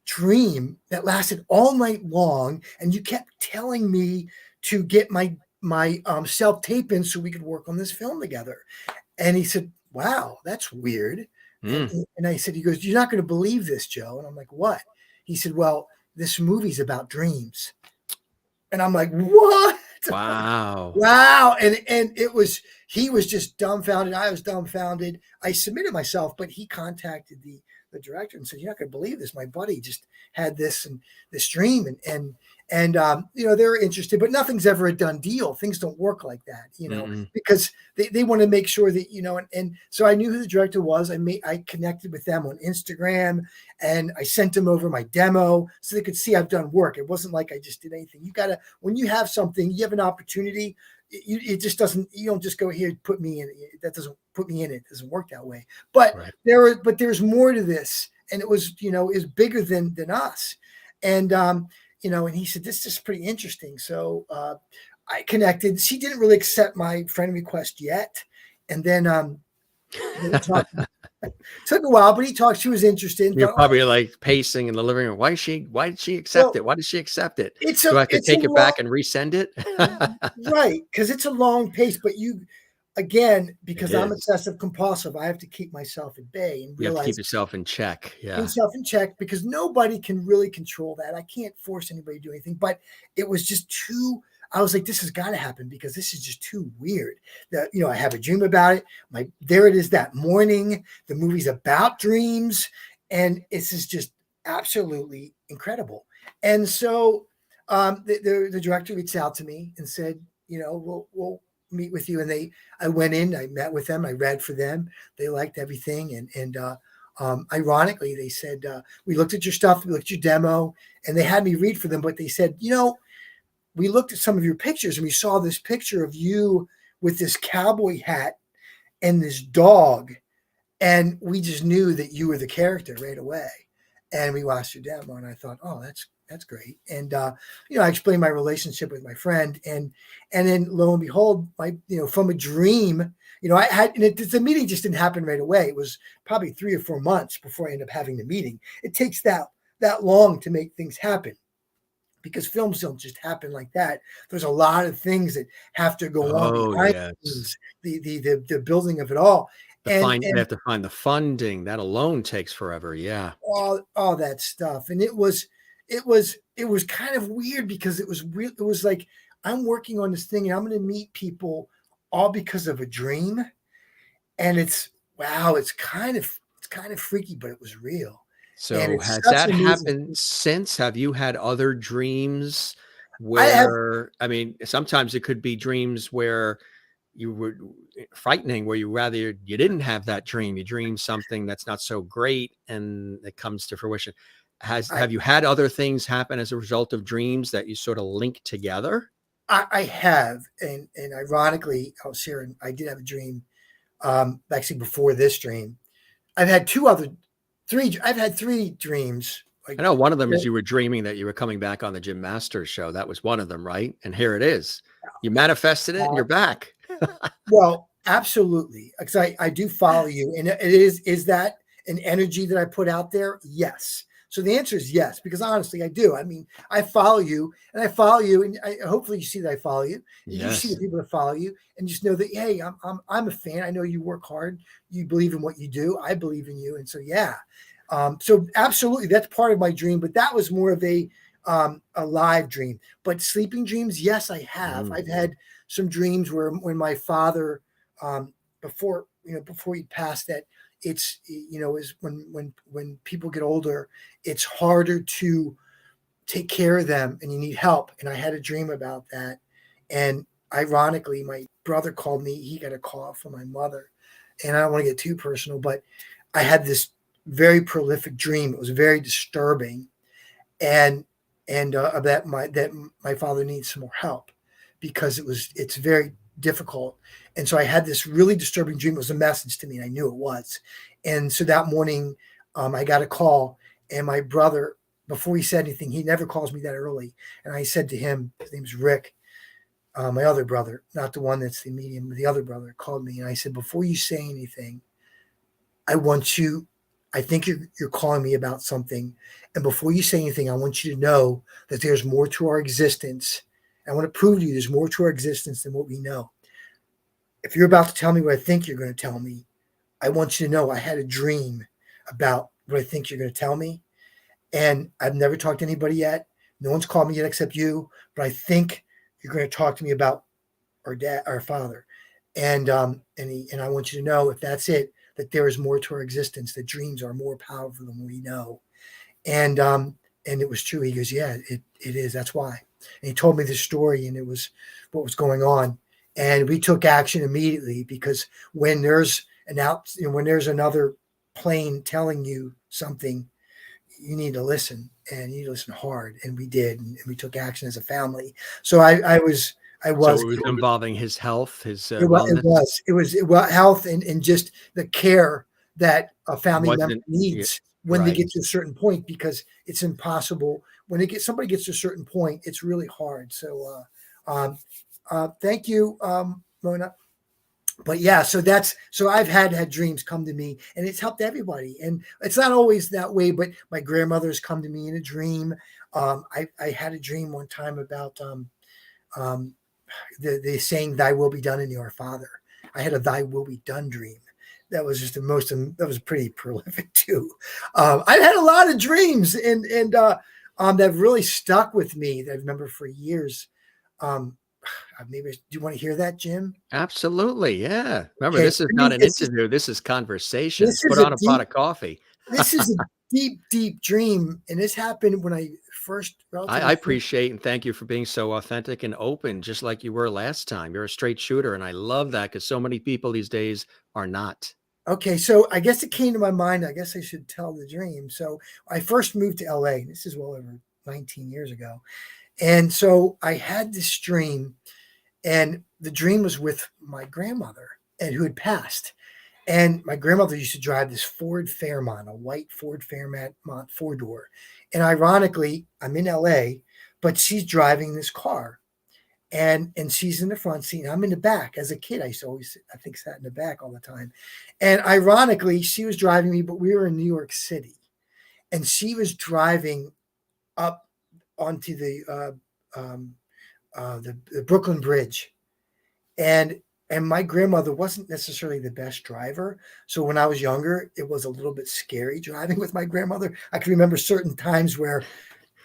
dream that lasted all night long, and you kept telling me to get my self tape in so we could work on this film together. And he said, wow, that's weird. and, Mm. and I said, he goes, you're not going to believe this, Joe. And I'm like, what? He said, well, this movie's about dreams. And I'm like, what? Wow. Wow. And he was just dumbfounded. I was dumbfounded. I submitted myself, but he contacted the director and said, you're not going to believe this. My buddy just had this dream, and they're interested, but nothing's ever a done deal. Things don't work like that, Mm-mm. because they want to make sure that, and so I knew who the director was. I connected with them on Instagram, and I sent them over my demo so they could see I've done work. It wasn't like I just did anything. When you have something, you have an opportunity, it just doesn't, you don't just go here, put me in, that doesn't put me in it. It doesn't work that way. But Right. there's more to this. And it was, is bigger than us. And, and he said, this is pretty interesting. So, I connected. She didn't really accept my friend request yet. And then, we talked. Took a while, but he talked. She was interested. And You're thought, probably like pacing in the living room. Why did she accept well, it? Why did she accept it? it's Do a I have to it's a take it long back and resend it? right, because it's a long pace. But again, It because I'm is. obsessive compulsive, I have to keep myself at bay and You have to keep realize yourself in check. Yeah. himself in check, because nobody can really control that. I can't force anybody to do anything. But it was just too. I was like, this has got to happen because this is just too weird. That I have a dream about it. There it is that morning. The movie's about dreams, and this is just absolutely incredible. And so the director reached out to me and said, we'll meet with you. And I went in, I met with them, I read for them. They liked everything, and ironically, they said, we looked at your stuff, we looked at your demo, and they had me read for them. But they said, we looked at some of your pictures and we saw this picture of you with this cowboy hat and this dog. And we just knew that you were the character right away. And we watched your demo and I thought, oh, that's great. And, I explained my relationship with my friend, and then lo and behold, from a dream, I had, and the meeting just didn't happen right away. It was probably 3 or 4 months before I ended up having the meeting. It takes that long to make things happen, because films don't just happen like that. There's a lot of things that have to go on Oh, behind yes. the building of it all, They and have to find the funding. That alone takes forever. Yeah. all that stuff. And it was kind of weird, because it was real. It was like, I'm working on this thing and I'm going to meet people all because of a dream. And wow, it's kind of freaky, but it was real. And So it's has such that an amazing. happened since? Have you had other dreams I have where, I mean, sometimes it could be dreams where you were frightening, where you didn't have that dream. You dreamed something that's not so great and it comes to fruition. I Have you had other things happen as a result of dreams that you sort of link together? I have, and ironically, I'll share. I did have a dream. Actually, before this dream, I've had three. I've had 3 dreams. I Like, know one of them is you were dreaming that you were coming back on the Jim Masters show. That was one of them, right? And here it is. You manifested it and uh, you're back. well, absolutely, because I do follow you, and it is that an energy that I put out there? Yes. So the answer is yes, because honestly, I do. I mean, I follow you, and hopefully you see that I follow you, and you see the Yes. people that follow you, and just know that, hey, I'm a fan. I know you work hard. You believe in what you do. I believe in you, and so yeah. So absolutely, that's part of my dream. But that was more of a live dream. But sleeping dreams, yes, I have. Mm. I've had some dreams where, when my father, before he passed, that it's, is when people get older, it's harder to take care of them and you need help. And I had a dream about that. And ironically, my brother called me. He got a call from my mother. And I don't want to get too personal, but I had this very prolific dream. It was very disturbing. And that my father needs some more help, because it's very difficult. And so I had this really disturbing dream. It was a message to me, and I knew it was. And so that morning, I got a call, and my brother, before he said anything, he never calls me that early. And I said to him, his name's Rick, my other brother, not the one that's the medium, but the other brother, called me, and I said, before you say anything, I want you, I think you're calling me about something. And before you say anything, I want you to know that there's more to our existence. I want to prove to you there's more to our existence than what we know. If you're about to tell me what I think you're going to tell me, I want you to know I had a dream about what I think you're going to tell me. And I've never talked to anybody yet. No one's called me yet except you. But I think you're going to talk to me about our father. And I want you to know, if that's it, that there is more to our existence, that dreams are more powerful than we know. And it was true. He goes, yeah, it is. That's why. And he told me the story, and it was what was going on. And we took action immediately, because when there's when there's another plane telling you something, you need to listen, and you need to listen hard. And we did, and we took action as a family. So I I So was it was killed. involving his health, his It wellness. was. Health and just the care that a family member Wasn't yeah, needs when they right. get to a certain point, because it's impossible when somebody gets to a certain point, it's really hard. So, thank you, Mona. But yeah, so I've had dreams come to me, and it's helped everybody. And it's not always that way, but my grandmother's come to me in a dream. I had a dream one time about um, the saying "Thy will be done" in Your Father. I had a "Thy will be done" dream. That was just that was pretty prolific too. I've had a lot of dreams, and that really stuck with me. That I remember for years. Um, Maybe do you want to hear that, Jim? Absolutely, yeah. Remember, Okay, this is I not mean, an interview, this is conversation. this Put is a on a pot deep of coffee. this is a deep, deep dream, and this happened when I first I relatively first. appreciate and thank you for being so authentic and open, just like you were last time. You're a straight shooter, and I love that because so many people these days are not. Okay, so I guess it came to my mind. I guess I should tell the dream. So I first moved to LA. This is well over 19 years ago, and so I had this dream, and the dream was with my grandmother, and who had passed. And my grandmother used to drive this Ford Fairmont, a white Ford Fairmont four door. And ironically, I'm in LA, but she's driving this car, and she's in the front seat. And I'm in the back. As a kid, I used to always, I think, sat in the back all the time. And ironically, she was driving me, but we were in New York City, and she was driving up onto the Brooklyn Bridge, and my grandmother wasn't necessarily the best driver. So when I was younger, it was a little bit scary driving with my grandmother. I can remember certain times where,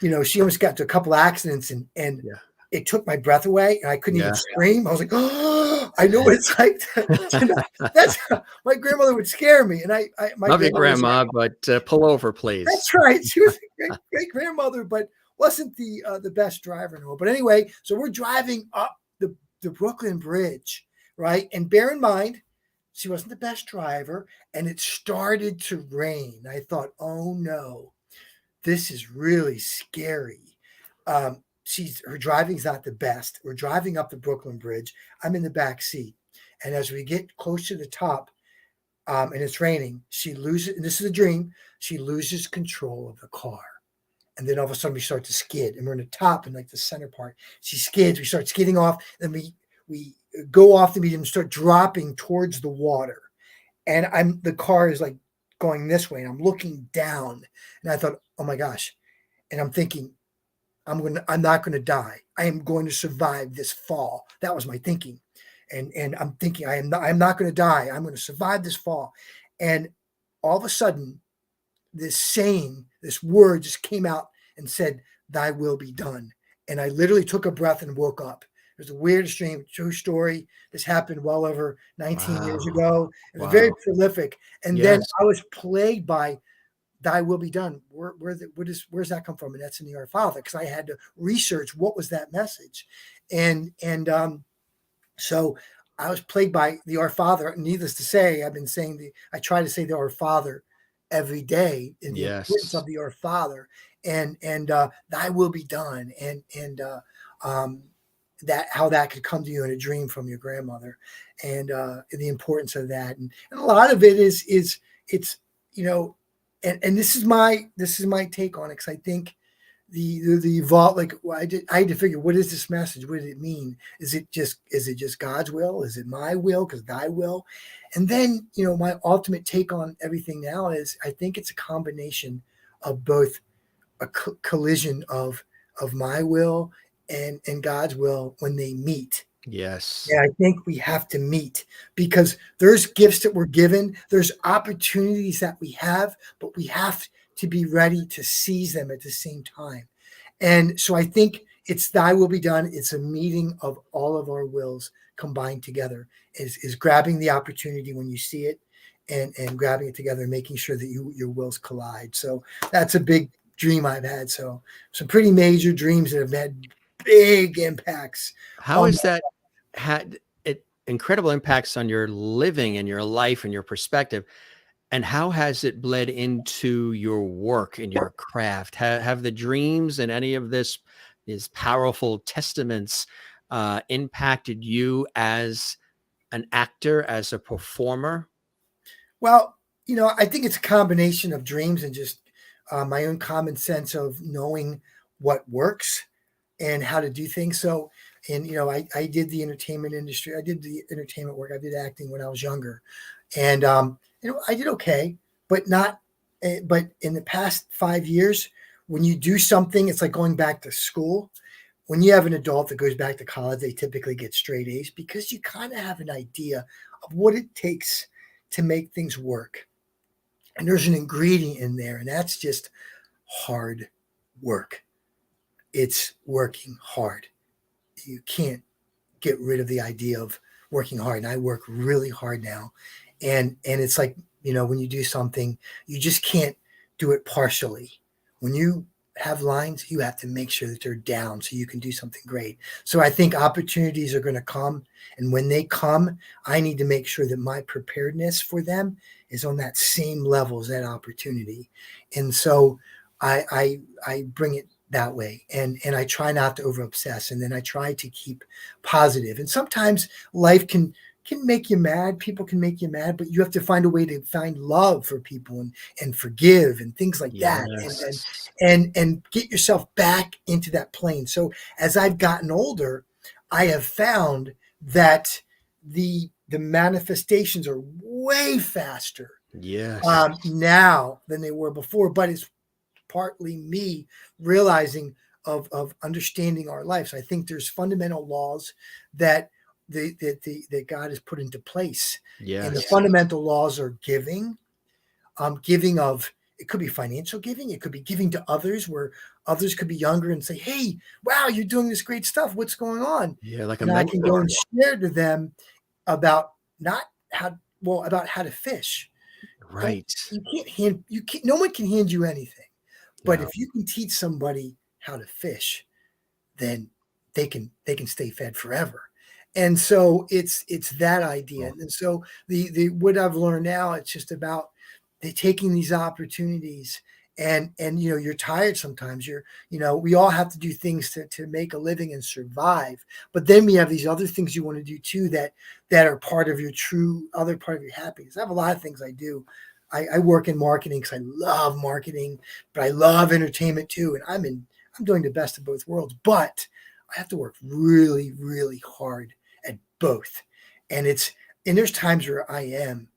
she almost got to a couple accidents, and Yeah. it took my breath away, and I couldn't even Yeah. scream. I was like, oh, I know what it's like that's my grandmother would scare me. And my Love your grandmother was, grandma, but, pull over, please. that's right. She was a great grandmother, but wasn't the best driver in the world. But anyway, so we're driving up the Brooklyn Bridge, right? And bear in mind, she wasn't the best driver, and it started to rain. I thought, oh no, this is really scary. Her driving's not the best. We're driving up the Brooklyn Bridge. I'm in the back seat, and as we get close to the top, and it's raining, she loses. And this is a dream. She loses control of the car, and then all of a sudden we start to skid, and we're in the top and like the center part. She skids. We start skidding off, and we go off the medium and start dropping towards the water. And the car is like going this way, and I'm looking down, and I thought, oh my gosh, and I'm thinking, I'm not gonna die. I am going to survive this fall. That was my thinking. And I'm thinking, I'm not gonna die. I'm gonna survive this fall. And all of a sudden, this word just came out and said, "Thy will be done." And I literally took a breath and woke up. It was the weirdest dream, true story. This happened well over 19 years Wow. ago. It was very Wow. prolific. And then Yes. I was plagued by "Thy will be done." Where's that come from? And that's in the Our Father, because I had to research what was that message, and so I was plagued by the Our Father. Needless to say, I try to say the Our Father every day, and the importance Yes. of the Our Father, and Thy will be done, and um, that how that could come to you in a dream from your grandmother, and the importance of that, and a lot of it is it's you know, and this is my take on it, because I think the evolve, like, I had to figure, what is this message? What did it mean? Is it just God's will? Is it my will? Because Thy will. And then, my ultimate take on everything now is, I think it's a combination of both, a collision of my will and God's will when they meet. Yes. Yeah, I think we have to meet, because there's gifts that we're given, there's opportunities that we have, but we have to be ready to seize them at the same time. And so I think it's Thy will be done. It's a meeting of all of our wills combined together. Is grabbing the opportunity when you see it, and grabbing it together, and making sure that your wills collide. So that's a big dream I've had. So some pretty major dreams that have had big impacts How on. has that had it incredible impacts on your living and your life and your perspective? And how has it bled into your work and your craft? Have the dreams and any of this is powerful testaments impacted you as an actor, as a performer? Well, I think it's a combination of dreams and just my own common sense of knowing what works and how to do things. So, and I did the entertainment industry. I did the entertainment work. I did acting when I was younger, and I did okay, but not. But in the past 5 years, when you do something, it's like going back to school. When you have an adult that goes back to college, they typically get straight A's because you kind of have an idea of what it takes to make things work. And there's an ingredient in there, and that's just hard work. It's working hard. You can't get rid of the idea of working hard. And I work really hard now. And it's like, when you do something, you just can't do it partially. When you have lines, you have to make sure that they're down so you can do something great. So I think opportunities are going to come. And when they come, I need to make sure that my preparedness for them is on that same level as that opportunity. And so I bring it that way, and I try not to over obsess, and then I try to keep positive. And sometimes life can make you mad, people can make you mad, but you have to find a way to find love for people and forgive and things like that, Yes. and get yourself back into that plane. So as I've gotten older, I have found that the manifestations are way faster Yes. now than they were before, but it's partly me realizing of understanding our lives. I think there's fundamental laws that that God has put into place, and the Yes. fundamental laws are giving, giving of, it could be financial giving, it could be giving to others, where others could be younger and say, "Hey, wow, you're doing this great stuff. What's going on?" Yeah, like a And I can go mentor. and share to them about not how well about how to fish. Don't Right. You can't hand you can't no one can hand you anything. But No. if you can teach somebody how to fish, then they can stay fed forever. And so it's that idea. Oh, And so the what I've learned now, it's just about taking these opportunities. And you're tired sometimes. We all have to do things to make a living and survive. But then we have these other things you want to do too, that are part of your true other part of your happiness. I have a lot of things I do. I work in marketing because I love marketing, but I love entertainment too. And I'm doing the best of both worlds, but I have to work really, really hard at both. And there's times where I am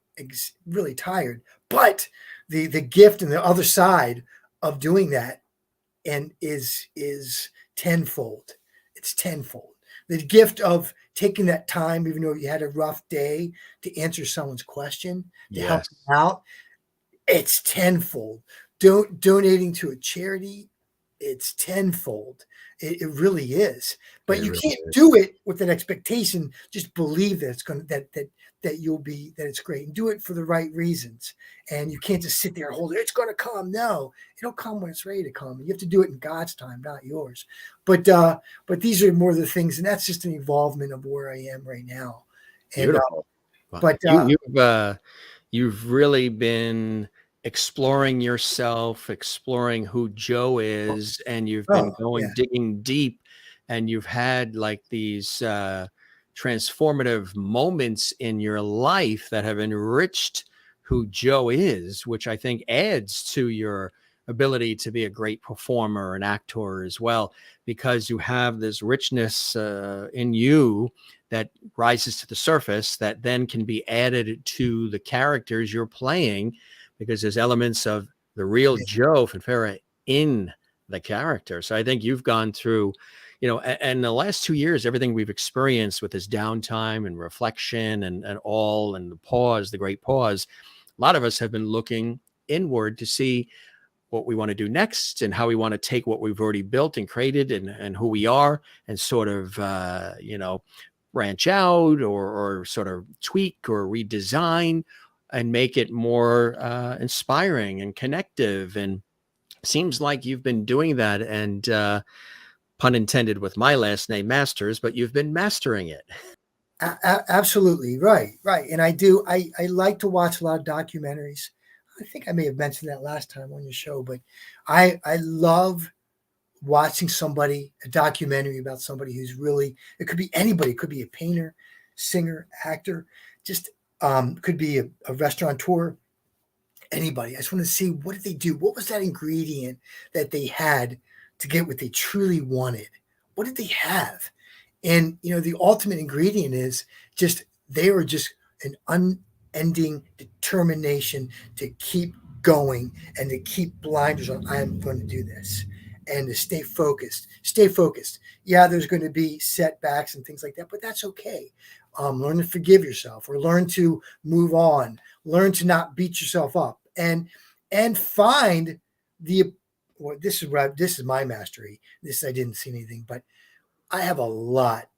really tired, but the gift and the other side of doing that and is tenfold. It's tenfold. The gift of taking that time, even though you had a rough day, to answer someone's question, to help yes. them out, it's tenfold. Donating to a charity, it's tenfold. It really is. But It you really can't is. do it with an expectation. Just believe that it's going to that it's great, and do it for the right reasons. And you can't just sit there and hold it. It's going to come. No, it'll come when it's ready to come. You have to do it in God's time, not yours. But these are more the things, and that's just an evolvement of where I am right now. And Beautiful. Well, but you've really been exploring yourself, exploring who Joe is, and you've been oh going yeah, digging deep, and you've had like these transformative moments in your life that have enriched who Joe is, which I think adds to your ability to be a great performer and actor as well, because you have this richness in you that rises to the surface that then can be added to the characters you're playing, because there's elements of the real yeah. Joe Finfera in the character. So I think you've gone through, and the last 2 years, everything we've experienced with this downtime and reflection and the pause, the great pause, a lot of us have been looking inward to see what we want to do next and how we want to take what we've already built and created and who we are and sort of, branch out or sort of tweak or redesign and make it more inspiring and connective. And seems like you've been doing that. And pun intended with my last name, Masters, but you've been mastering it. Absolutely right. And I like to watch a lot of documentaries. I think I may have mentioned that last time on your show, but I love watching somebody, a documentary about somebody who's really, it could be anybody, it could be a painter, singer, actor, just could be a restaurateur, anybody. I just want to see, what did they do? What was that ingredient that they had to get what they truly wanted? What did they have? And the ultimate ingredient is just, they were just an unending determination to keep going and to keep blinders on. I am going to do this, and to stay focused. Stay focused. Yeah, there's going to be setbacks and things like that, but that's okay. Learn to forgive yourself, or learn to move on. Learn to not beat yourself up, and find the. Well, this is my mastery. This, I didn't see anything, but I have a lot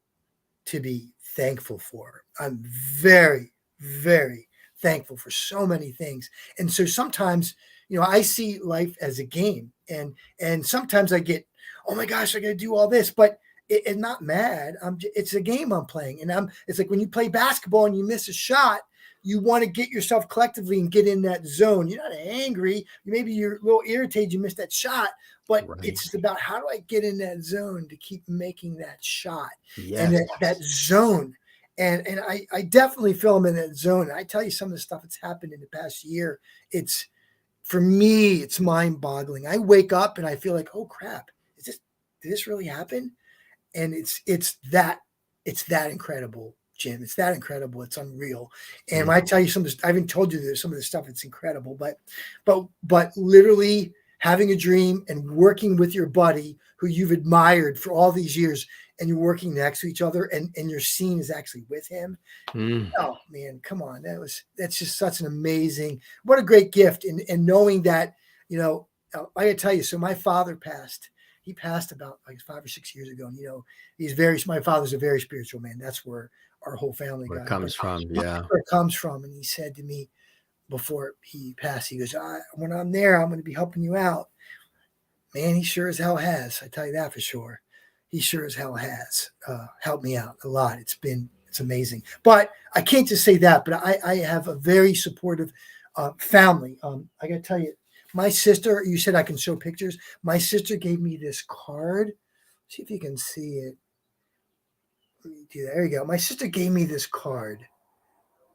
to be thankful for. I'm very, very thankful for so many things. And so sometimes, I see life as a game, and sometimes I get, oh my gosh, I got to do all this, but it's not mad. It's a game I'm playing. And it's like when you play basketball and you miss a shot, you want to get yourself collectively and get in that zone. You're not angry. Maybe you're a little irritated you missed that shot, but Right. it's just about, how do I get in that zone to keep making that shot? Yes. And that zone. And I definitely feel I'm in that zone. I tell you, some of the stuff that's happened in the past year, for me, it's mind boggling. I wake up and I feel like, oh crap, did this really happen? And it's that incredible, Jim. It's that incredible. It's unreal. And when I tell you some of this, I haven't told you there's some of this stuff, it's incredible, but literally having a dream and working with your buddy who you've admired for all these years, and you're working next to each other, and your scene is actually with him. Oh man, come on. That's just such an amazing, what a great gift. And knowing that, I gotta tell you, so my father passed. He passed about like 5 or 6 years ago. And my father's a very spiritual man. That's where our whole family Where it comes from. Yeah. Where it comes from. And he said to me before he passed, he goes, when I'm there, I'm going to be helping you out. Man, he sure as hell has. I tell you that for sure. He sure as hell has helped me out a lot. It's amazing. But I can't just say that, but I have a very supportive family. I got to tell you, my sister, you said I can show pictures. My sister gave me this card. See if you can see it. Let me do that. There you go. My sister gave me this card.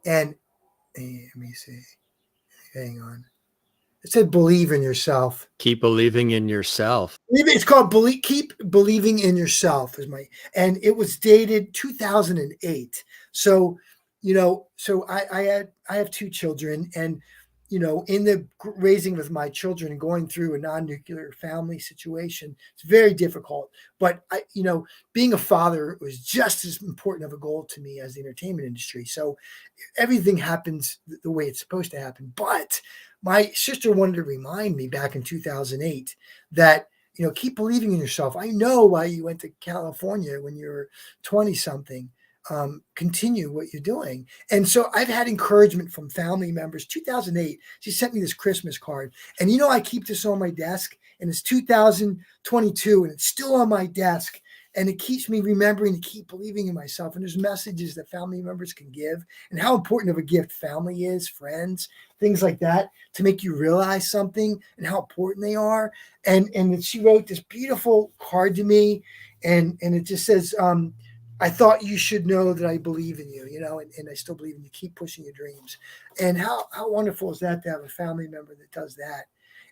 And let me see. Hang on. It said, believe in yourself. Keep believing in yourself. It's called Keep Believing in Yourself and it was dated 2008. So, I have 2 children, and, in the raising of my children and going through a non-nuclear family situation, it's very difficult. But being a father was just as important of a goal to me as the entertainment industry. So everything happens the way it's supposed to happen. But my sister wanted to remind me back in 2008 that, keep believing in yourself. I know why you went to California when you were 20 something. Continue what you're doing. And so I've had encouragement from family members. 2008, she sent me this Christmas card, and I keep this on my desk, and it's 2022 and it's still on my desk. And it keeps me remembering to keep believing in myself. And there's messages that family members can give, and how important of a gift family is, friends, things like that, to make you realize something and how important they are. And she wrote this beautiful card to me, and it just says, I thought you should know that I believe in you, and I still believe in you. Keep pushing your dreams. And how wonderful is that to have a family member that does that,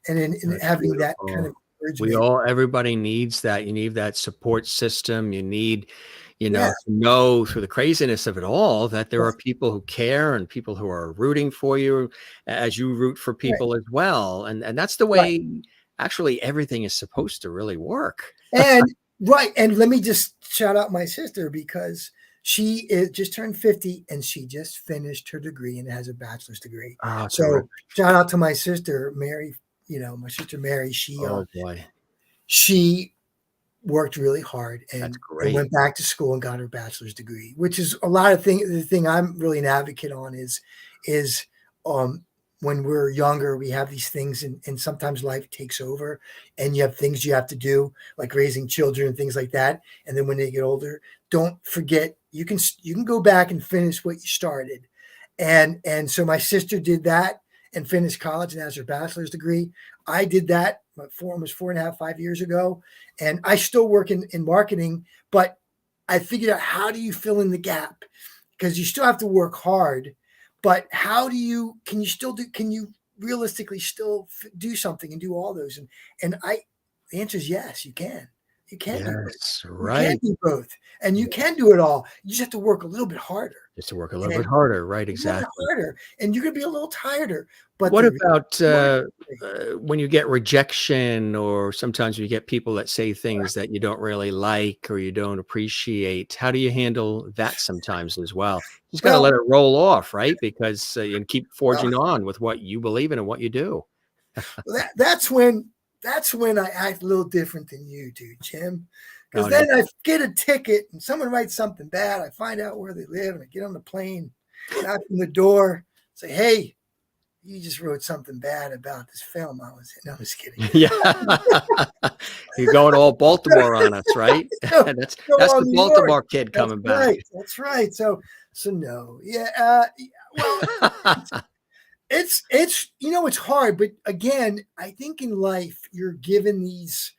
and having beautiful. That kind of encouragement. Everybody needs that. You need that support system. You need, to know through the craziness of it all that there are people who care and people who are rooting for you as you root for people as well. And that's the way actually everything is supposed to really work. And let me just shout out my sister, because she just turned 50 and she just finished her degree and has a bachelor's degree. So terrific. Shout out to my sister, Mary. My sister Mary, she worked really hard and went back to school and got her bachelor's degree, which is a lot of things. The thing I'm really an advocate on is when we're younger, we have these things, and sometimes life takes over, and you have things you have to do, like raising children and things like that. And then when they get older, don't forget, you can go back and finish what you started. And so my sister did that and finished college and has her bachelor's degree. I did that almost 4.5, 5 years ago. And I still work in marketing, but I figured out, how do you fill in the gap? Because you still have to work hard, but can you realistically still do something and do all those? The answer is yes, you can. You can do both. Yes, You can right. do both, and you can do it all. You just have to work a little bit harder. Just to work a little bit And harder, right? a little bit Exactly. harder, and you're gonna be a little tireder. But What the about reward is great. when you get rejection, or sometimes you get people that say things that you don't really like or you don't appreciate? How do you handle that sometimes as well? Just got to Well, let it roll off, right? Because and keep uh, forging on with what you believe in and what you do. that's when I act a little different than you do, Jim. Because Oh, no. then I get a ticket and someone writes something bad. I find out where they live and I get on the plane, knock on the door, say, "Hey, you just wrote something bad about this film I was in." No, I'm just kidding. Yeah. You're going all Baltimore on us, right? So, That's so that's on the New York. Baltimore kid That's coming back. right. That's right. So no, yeah. Well, it's it's hard, but again, I think in life you're given these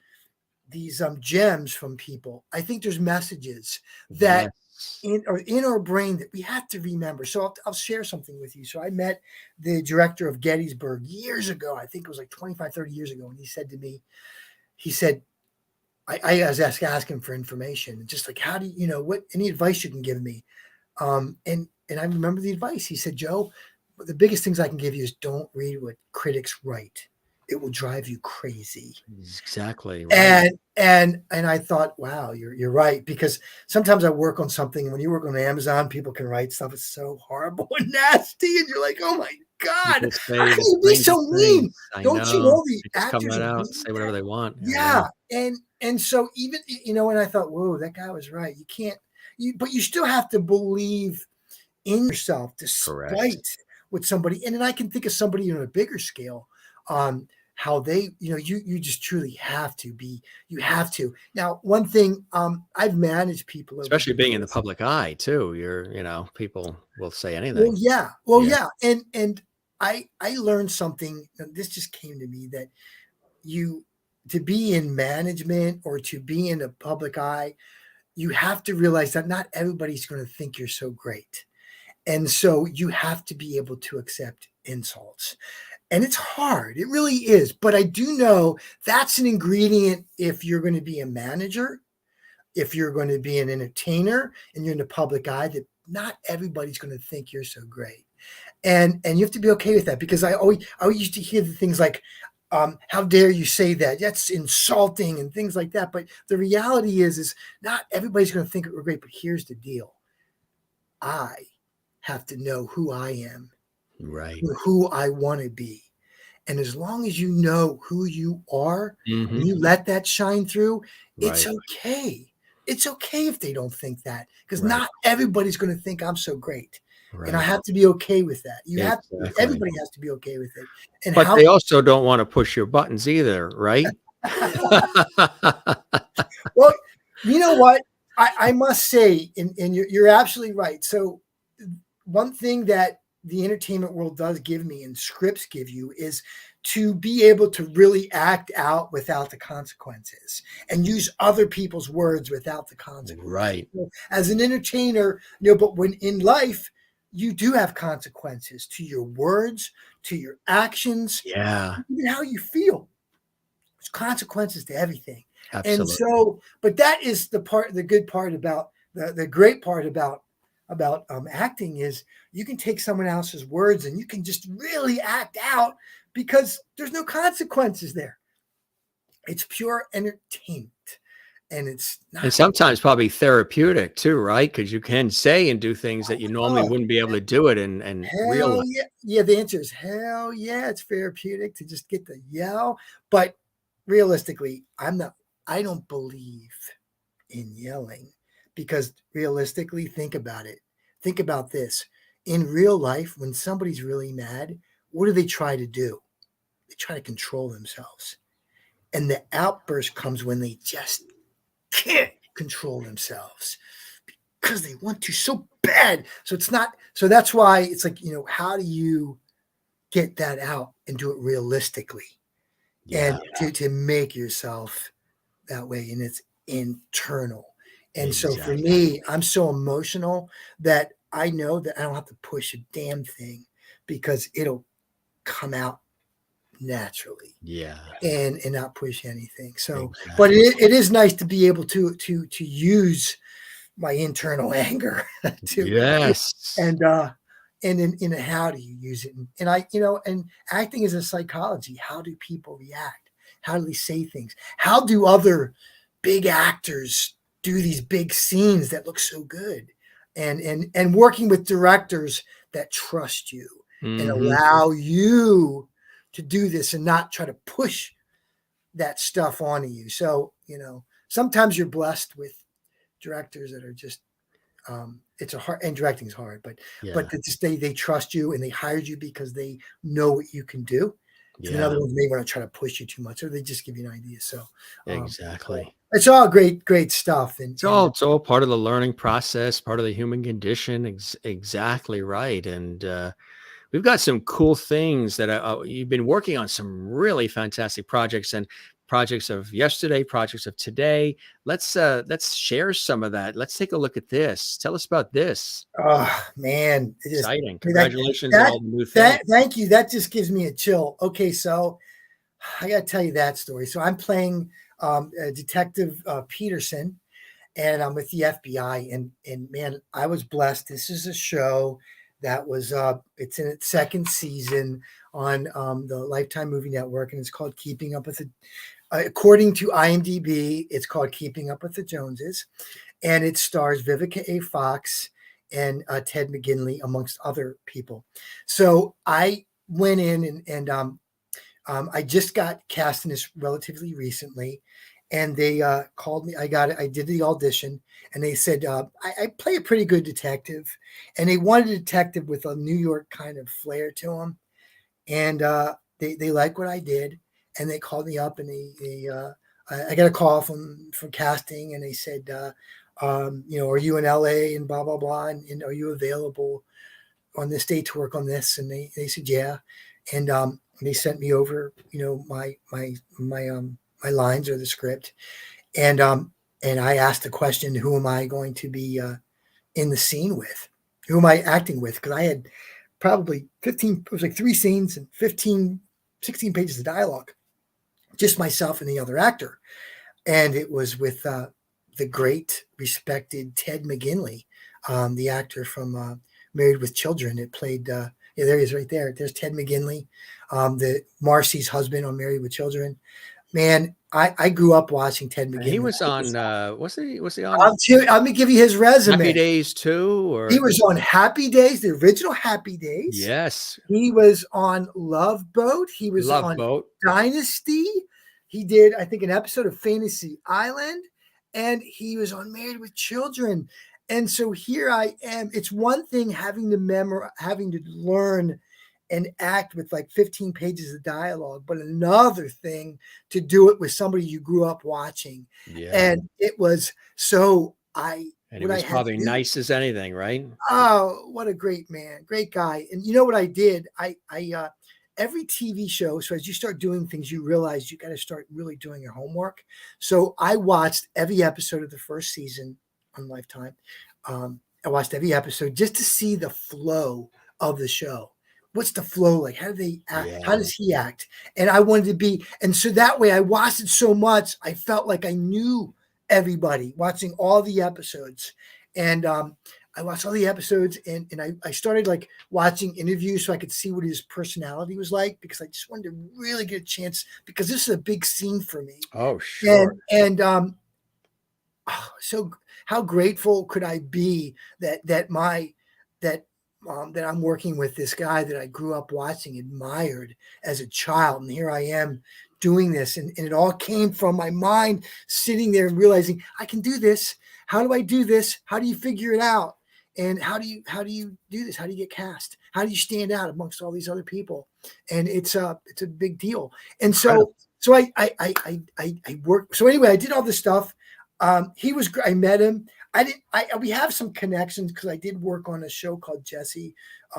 gems from people. I think there's messages that Yes. in our brain that we have to remember. So I'll share something with you. So I met the director of Gettysburg years ago. I think it was like 25, 30 years ago. And he said to me, he said, I was asking for information, just like, how do what, any advice you can give me? And I remember the advice. He said, "Joe, the biggest things I can give you is don't read what critics write. It will drive you crazy." Exactly right. And I thought, wow, you're right, because sometimes I work on something, and when you work on Amazon, people can write stuff that's so horrible and nasty, and you're like, oh my God, People how say can the you be so strangest mean? things. I Don't you know. know the They just come actors right are out and reading say whatever that? they want. I know. Yeah. And so even, and I thought, whoa, that guy was right. You can't, but you still have to believe in yourself Correct. despite what somebody, and then I can think of somebody on a bigger scale, how they, you just truly have to be, you have to. Now, one thing, I've managed people over Especially the being in the years. public eye too. People will say Well, anything. yeah, Yeah. and I learned something. And this just came to me, that you to be in management or to be in the public eye, you have to realize that not everybody's going to think you're so great. And so you have to be able to accept insults. And it's hard. It really is. But I do know that's an ingredient if you're going to be a manager, if you're going to be an entertainer and you're in the public eye, that not everybody's going to think you're so great. And you have to be okay with that, because I always used to hear the things like, how dare you say that? That's insulting and things like that. But the reality is not everybody's going to think we're great. But here's the deal. I have to know who I am, Right. who I want to be. And as long as you know who you are and Hmm. you let that shine through, it's Right. okay. It's okay if they don't think that, because Right. not everybody's going to think I'm so great. And I Right. have to be okay with that. Exactly. Everybody has to be okay with it. And But how, they also don't want to push your buttons either, right? well, you know what? I must say, and you're absolutely right. So one thing that the entertainment world does give me, and scripts give you, is to be able to really act out without the consequences and use other people's words without the consequences. Right. So as an entertainer, but when in life, you do have consequences to your words, to your actions, Yeah. even how you feel. There's consequences to everything. And Absolutely. so, but that is the good part about the great part about acting is you can take someone else's words and you can just really act out because there's no consequences there. It's pure entertainment, and it's And not. sometimes probably therapeutic too, right? Because you can say and do things that you normally Oh, wouldn't be able to do it in real hell life. yeah. Yeah, the answer is hell yeah. It's therapeutic to just get to yell. But realistically, I don't believe in yelling, because realistically, think about it. Think about this. In real life, when somebody's really mad, what do they try to do? They try to control themselves. And the outburst comes when they just can't control themselves because they want to so bad. So it's not, so that's why it's like, how do you get that out and do it realistically? Yeah, to make yourself that way, and it's internal. And so for exactly. me, I'm so emotional that I know that I don't have to push a damn thing because it'll come out naturally Yeah, and not push anything. So, but exactly. it is nice to be able to use my internal anger to Yes. and and in how do you use it? And I, and acting is a psychology. How do people react? How do they say things? How do other big actors do these big scenes that look so good? And working with directors that trust you and Hmm. allow you to do this and not try to push that stuff onto you. So, sometimes you're blessed with directors that are just it's a hard, and directing is hard, but Yeah, they trust you and they hired you because they know what you can do. And then yeah, other ones may want to try to push you too much, or they just give you an idea. So exactly. it's all great stuff. And It's all part of the learning process, part of the human condition. Exactly right. And we've got some cool things that you've been working on, some really fantastic projects and projects of yesterday, projects of today. Let's share some of that. Let's take a look at this. Tell us about this. oh man, it just Exciting. like Congratulations on that. all the new things. That thank you. That just gives me a chill. Okay, so I got to tell you that story. So I'm playing Detective Peterson, and I'm with the FBI. And man, I was blessed. This is a show that was it's in its second season on the Lifetime Movie Network, and it's called Keeping Up with the. According to IMDb, it's called Keeping Up with the Joneses, and it stars Vivica A. Fox and Ted McGinley, amongst other people. So I went in and I just got cast in this relatively recently, and they called me. I got it. I did the audition, and they said I play a pretty good detective, and they wanted a detective with a New York kind of flair to him, and they like what I did, and they called me up, and I got a call from casting, and they said, are you in LA and blah blah blah, and are you available on this day to work on this? And they said yeah, and they sent me over, my lines or the script, and I asked the question, who am I going to be in the scene with? Who am I acting with? Because I had probably 15, it was like 3 scenes and 15, 16 pages of dialogue, just myself and the other actor. And it was with the great, respected Ted McGinley, the actor from Married with Children. It played, yeah, there he is right there. There's Ted McGinley, the Marcy's husband on Married with Children. Man, I grew up watching Ted He McGinley. was on was he on I'm gonna give you his Happy resume. Days too? He Or was on Happy Days, the original Happy Days. yes. He was on Love Boat. He was Love on Boat. Dynasty. He did, I think, an episode of Fantasy Island, and he was on Married with Children. And so here I am. It's one thing having to learn and act with like 15 pages of dialogue, but another thing to do it with somebody you grew up watching. Yeah. And it was so I And he what I was had to probably do. nice as anything, right? Oh, what a great man, great guy. And you know what I did? I every TV show. So as you start doing things, you realize you got to start really doing your homework. So I watched every episode of the first season on Lifetime. I watched every episode just to see the flow of the show. What's the flow like? How do they act? How Yeah. does he act? And I wanted to be, and so that way I watched it so much, I felt like I knew everybody watching all the episodes. And I watched all the episodes, and I started like watching interviews so I could see what his personality was like, because I just wanted to really get a chance, because this is a big scene for me. Oh, sure. And so how grateful could I be that that I'm working with this guy that I grew up watching, admired as a child, and here I am doing this, and it all came from my mind sitting there and realizing I can do this. How do I do this? How do you figure it out? And how do you do this? How do you get cast? How do you stand out amongst all these other people? And it's a big deal. And Incredible. so I worked. So anyway, I did all this stuff. He was. I met him. we have some connections because I did work on a show called Jesse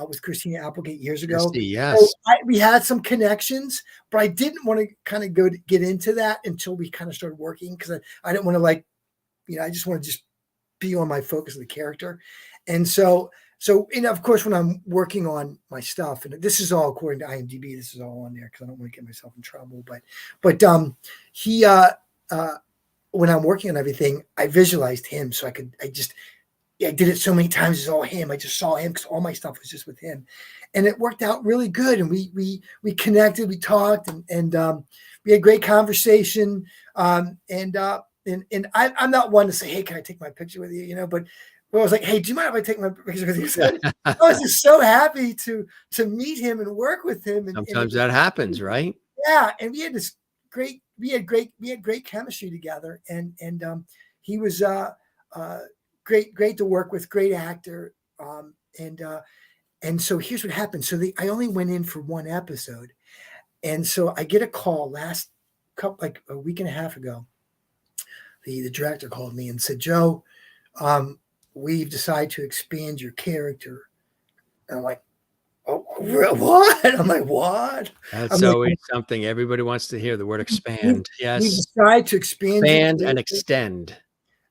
with Christina Applegate years ago. Jesse, So yes. we had some connections, but I didn't want to kind of get into that until we kind of started working because I didn't want to like, I just want to just be on my focus of the character. And so, of course, when I'm working on my stuff, and this is all according to IMDb, this is all on there because I don't want to get myself in trouble. But he, when I'm working on everything, I visualized him. So I did it so many times. It's all him. I just saw him because all my stuff was just with him. And it worked out really good. And we connected, we talked, and we had great conversation. And I'm not one to say, hey, can I take my picture with you? But I was like, hey, do you mind if I take my picture with you? So I was just so happy to meet him and work with him. Sometimes that happens, right? Yeah, and we had great chemistry together, and he was great to work with, great actor, and so here's what happened. So I only went in for one episode, and so I get a call like a week and a half ago. The director called me and said, Joe, we've decided to expand your character. And I'm like, oh, what? I'm like, what? That's always something everybody wants to hear, the word expand. Yes. We've decided to expand and extend.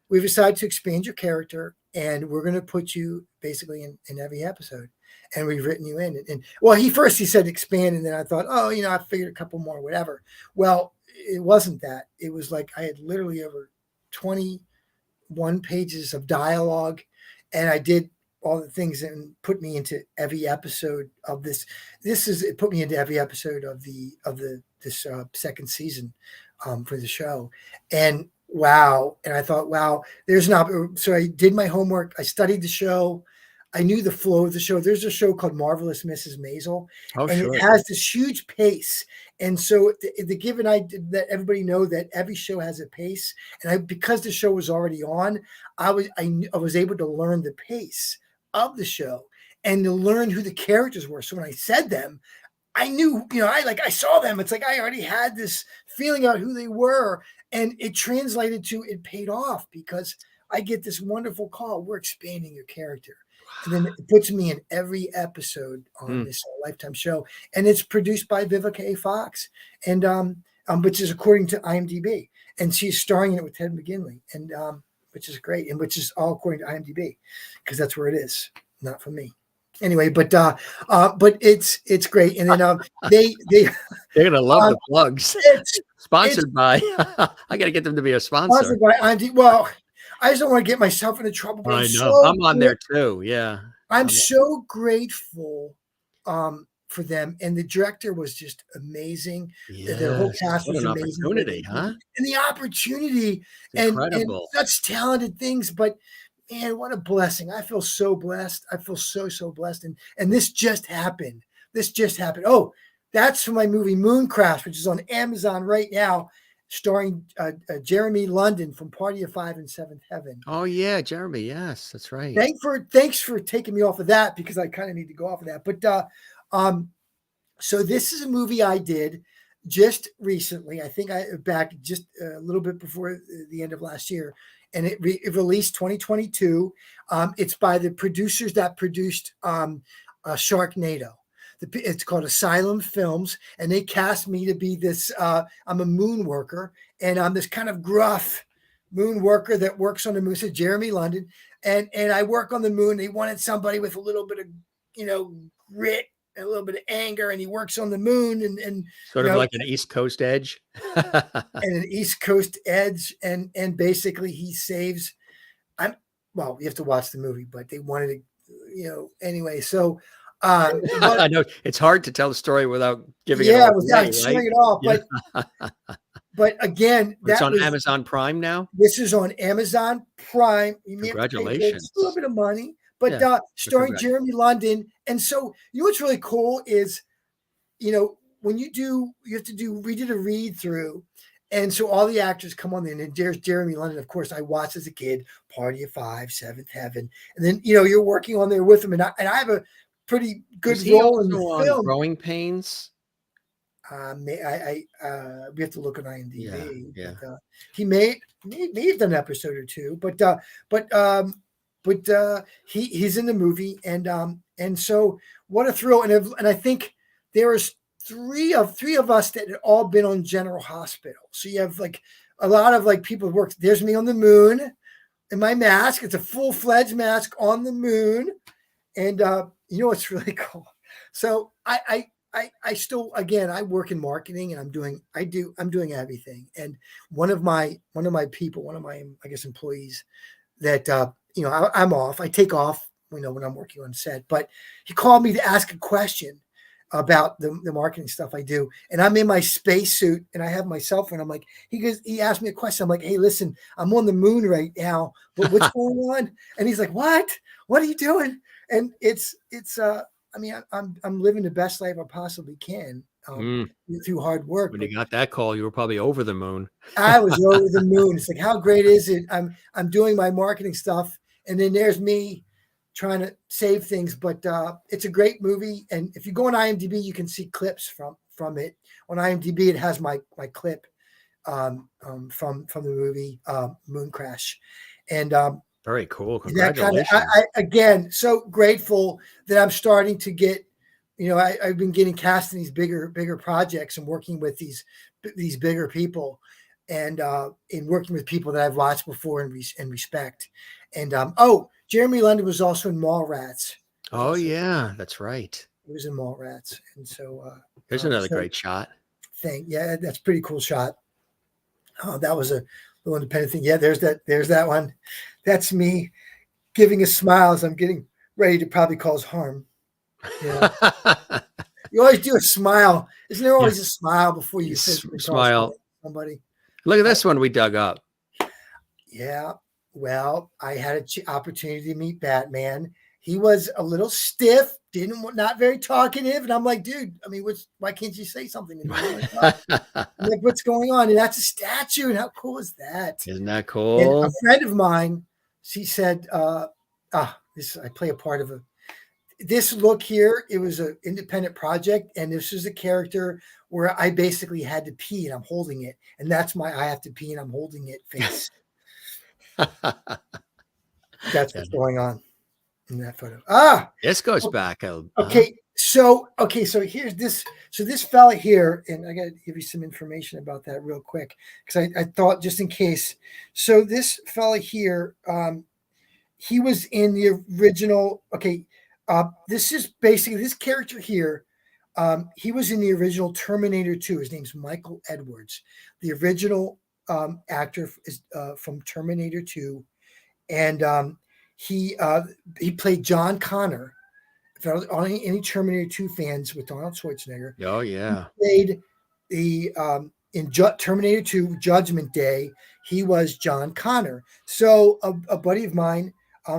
We've decided to expand your character, and we're going to put you basically in every episode. And we've written you in. And well, he said expand, and then I thought, oh, I figured a couple more, whatever. Well, it wasn't that. It was like I had literally over 21 pages of dialogue, and I did all the things and put me into every episode of this. It put me into every episode of this second season for the show. And wow. And I thought, wow, so I did my homework. I studied the show. I knew the flow of the show. There's a show called Marvelous Mrs. Maisel, and sure. It has this huge pace. And so the given that everybody know that every show has a pace, and because the show was already on, I was able to learn the pace of the show and to learn who the characters were. So when I said them, I knew, I saw them. It's like I already had this feeling about who they were, and it translated to it paid off because I get this wonderful call. We're expanding your character. And then it puts me in every episode on this Lifetime show. And it's produced by Vivica A. Fox, and which is according to IMDb. And she's starring in it with Ted McGinley, and which is great, and which is all according to IMDb, because that's where it is, not from me. Anyway, but it's great. And then they're gonna love the plugs. Sponsored by I gotta get them to be a sponsor. Sponsored by IMDb. Well, I just don't want to get myself into trouble. But I know. I'm on there too. Yeah. I'm so grateful for them. And the director was just amazing. Yes. Their whole cast was amazing. Opportunity, huh? And the opportunity and such talented things. But man, what a blessing. I feel so blessed. I feel so blessed. And this just happened. Oh, that's from my movie Mooncraft, which is on Amazon right now, starring Jeremy London from Party of Five and Seventh Heaven. Oh yeah, Jeremy. Yes, that's right. Thanks for taking me off of that, because I kind of need to go off of that. But so this is a movie I did just recently. I think back just a little bit before the end of last year, and it released 2022. It's by the producers that produced Sharknado. It's called Asylum Films, and they cast me to be this. I'm a moon worker, and I'm this kind of gruff moon worker that works on the moon. So Jeremy London, and I work on the moon. They wanted somebody with a little bit of, grit and a little bit of anger, and he works on the moon, and sort of like an East Coast edge, and an East Coast edge, and basically he saves. You have to watch the movie, but they wanted to, anyway. So. I know it's hard to tell the story without giving it all away, without showing it all. But again, it's on Amazon Prime now. This is on Amazon Prime. Congratulations! A little bit of money, but starring Jeremy London. And so, what's really cool is, when we did a read through. And so all the actors come on in, and there's Jeremy London. Of course, I watched as a kid, Party of Five, Seventh Heaven. And then, you're working on there with him. And I have a pretty good role in the film. Growing Pains. We have to look on Yeah, IMDb, yeah. but he may have done an episode or two, but he's in the movie, and so what a thrill, and I think there was three of us that had all been on General Hospital. So you have like a lot of like people who work. There's me on the moon in my mask. It's a full-fledged mask on the moon, and you know what's really cool. So I still, again, I work in marketing, and I'm doing everything. And one of my, I guess, employees that I'm off. I take off, when I'm working on set. But he called me to ask a question about the marketing stuff I do, and I'm in my spacesuit and I have my cell phone. I'm like, he asked me a question. I'm like, hey, listen, I'm on the moon right now, but what's going on? And he's like, what? What are you doing? And it's I mean, I'm living the best life I possibly can, Mm. through hard work. When But you got that call, you were probably over the moon. I was over the moon. It's like, how great is it? I'm doing my marketing stuff, and then there's me trying to save things. But it's a great movie, and if you go on IMDb, you can see clips from it. On IMDb, it has my clip from the movie Moon Crash, and Very cool. that kind of, Congratulations. again, so grateful that I'm starting to get, I've been getting cast in these bigger projects and working with these bigger people, and in working with people that I've watched before and respect. And Jeremy London was also in Mallrats. Oh, yeah, that's right. He was in Mallrats, and so Here's another great shot. yeah, that's a pretty cool shot. Oh, that was a little independent thing. Yeah, there's that one. That's me giving a smile as I'm getting ready to probably cause harm. Yeah. You always do a smile. Isn't there Yeah. always a smile before you physically cause harm Smile. to somebody? Look at this one we dug up. Yeah. Well, I had an opportunity to meet Batman. He was a little stiff, not very talkative, and I'm like, dude, I mean, why can't you say something to me? I'm like, what's going on? And that's a statue. And how cool is that? Isn't that And a cool? friend of mine, she said, I play a part of this look here. It was an independent project, and this is a character where I basically had to pee and I'm holding it. And that's my I have to pee and I'm holding it face. That's what's going on in that photo. This goes back. Okay. So here's this. So this fella here, and I got to give you some information about that real quick, because I thought, just in case. So this fella here, he was in the original. Okay, this is basically this character here. He was in the original Terminator 2. His name's Michael Edwards. The original actor is from Terminator 2, and he played John Connor. For any Terminator 2 fans with Arnold Schwarzenegger, Oh, yeah. he played the in Terminator 2 Judgment Day. He was John Connor. So a buddy of mine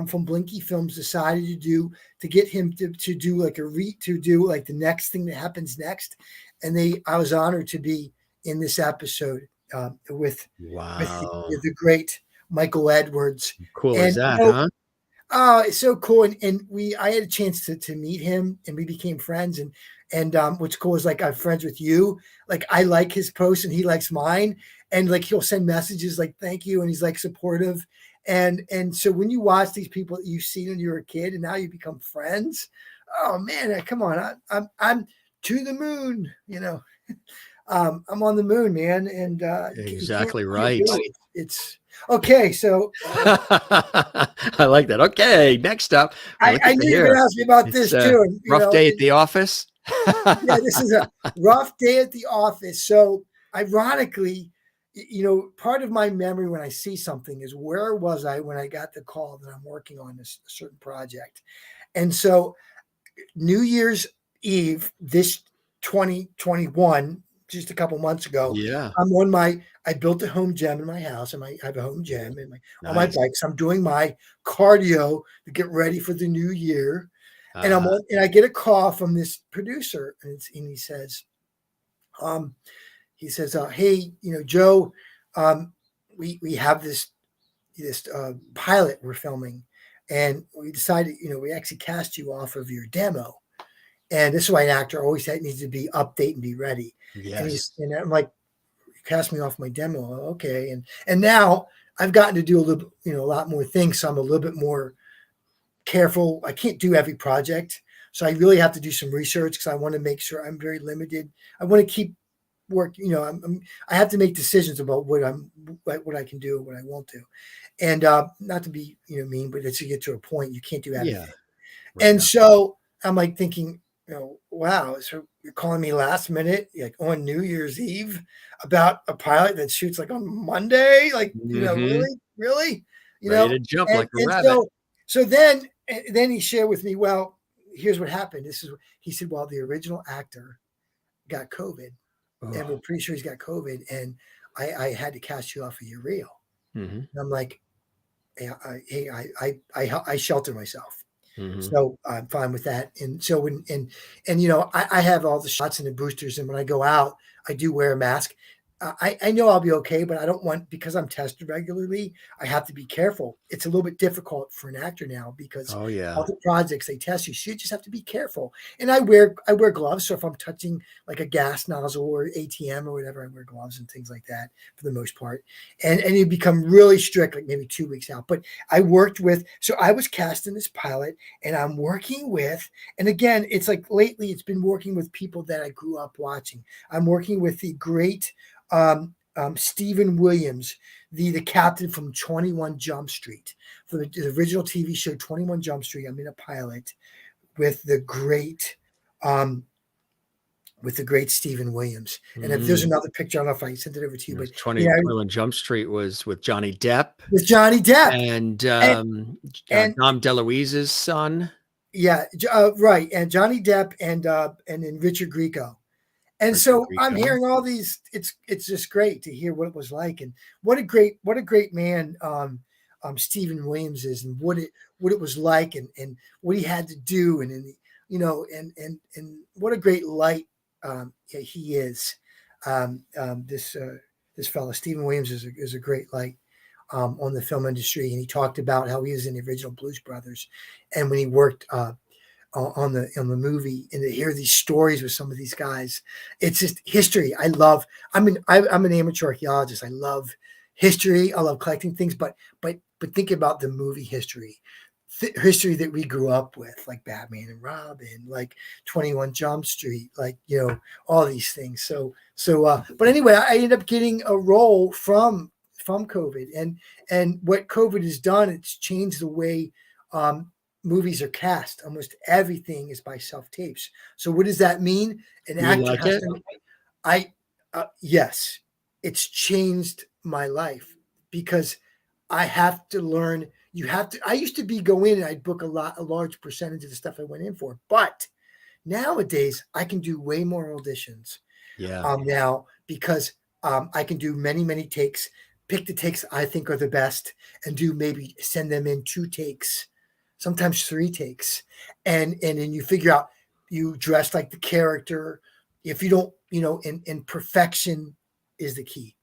from Blinky Films decided to get him to do like the next thing that happens next, and I was honored to be in this episode with Wow. the great Michael Edwards. Cool And is that, huh? oh, it's so cool. And I had a chance to meet him, and we became friends. And what's cool is, like, I'm friends with you. Like, I like his posts and he likes mine. And like, he'll send messages like, thank you. And he's like supportive. And so when you watch these people that you've seen when you were a kid and now you become friends, oh man, come on. I'm to the moon. I'm on the moon, man. And Exactly you can't right. do it. It's okay. So I like that. Okay, next up. I knew you were going to ask me about this too. And, rough day at the office. yeah, this is a rough day at the office. So ironically, part of my memory when I see something is, where was I when I got the call that I'm working on this certain project? And so New Year's Eve, this 2021, just a couple months ago, Yeah. I built a home gym in my house, and I have a home gym on my Nice. bike. So I'm doing my cardio to get ready for the new year. And I get a call from this producer, and he says, hey, Joe, we have this pilot we're filming, and we decided, we actually cast you off of your demo. And this is why an actor always needs to be update and be ready. Yes. And I'm like, cast me off my demo. Okay. And now I've gotten to do a little, a lot more things. So I'm a little bit more careful. I can't do every project. So I really have to do some research because I want to make sure I'm very limited. I want to keep work, I have to make decisions about what I can do and what I won't do. And not to be, mean, but it's to get to a point, you can't do everything. Yeah. Right. And so I'm like thinking, wow, so you're calling me last minute, like on New Year's Eve about a pilot that shoots like on Monday? Like, Mm-hmm. really, Ready to jump like a and rabbit. so then he shared with me, well, here's what happened. He said, well, the original actor got COVID and we're Oh. pretty sure he's got COVID. And I had to cast you off of your reel. Mm-hmm. And I'm like, hey, I shelter myself. Mm-hmm. So I'm fine with that. And so I have all the shots and the boosters, and when I go out, I do wear a mask. I know I'll be okay, but I don't want, because I'm tested regularly, I have to be careful. It's a little bit difficult for an actor now because Oh yeah. all the projects they test you, so you just have to be careful. And I wear gloves, so if I'm touching like a gas nozzle or ATM or whatever, I wear gloves and things like that for the most part. And you become really strict, like maybe 2 weeks out. But I was cast in this pilot, and I'm working with, and again, it's like lately it's been working with people that I grew up watching. I'm working with the great Stephen Williams, the captain from 21 Jump Street, for the original TV show 21 Jump Street. I'm in a pilot with the great Stephen Williams. And if there's another picture, I don't know if I sent it over to you, but 21 Jump Street was with Johnny Depp. With Johnny Depp and and Dom DeLuise's son. Yeah, right. And Johnny Depp and then Richard Grieco. And Richard so I'm Grieco. hearing all these. It's just great to hear what it was like, and what a great man Stephen Williams is, and what it was like, and what he had to do, and and what a great light he is. This fellow Stephen Williams is a great light on the film industry, and he talked about how he was in the original Blues Brothers, and when he worked on the movie, and to hear these stories with some of these guys, it's just history. I'm an amateur archaeologist. I love history. I love collecting things, but think about the movie history. History that we grew up with, like Batman and Robin, like 21 Jump Street, like all these things. But anyway, I ended up getting a role from COVID, and what COVID has done, it's changed the way movies are cast. Almost everything is by self tapes. So what does that mean? An You actor like has it? to. Yes, it's changed my life because I have to learn. You have to. I used to go in and I'd book a large percentage of the stuff I went in for, but nowadays I can do way more auditions. Yeah. Now because I can do many takes, pick the takes I think are the best, and maybe send them in 2 takes, sometimes 3 takes, and then you figure out, you dress like the character. If you don't, and perfection is the key.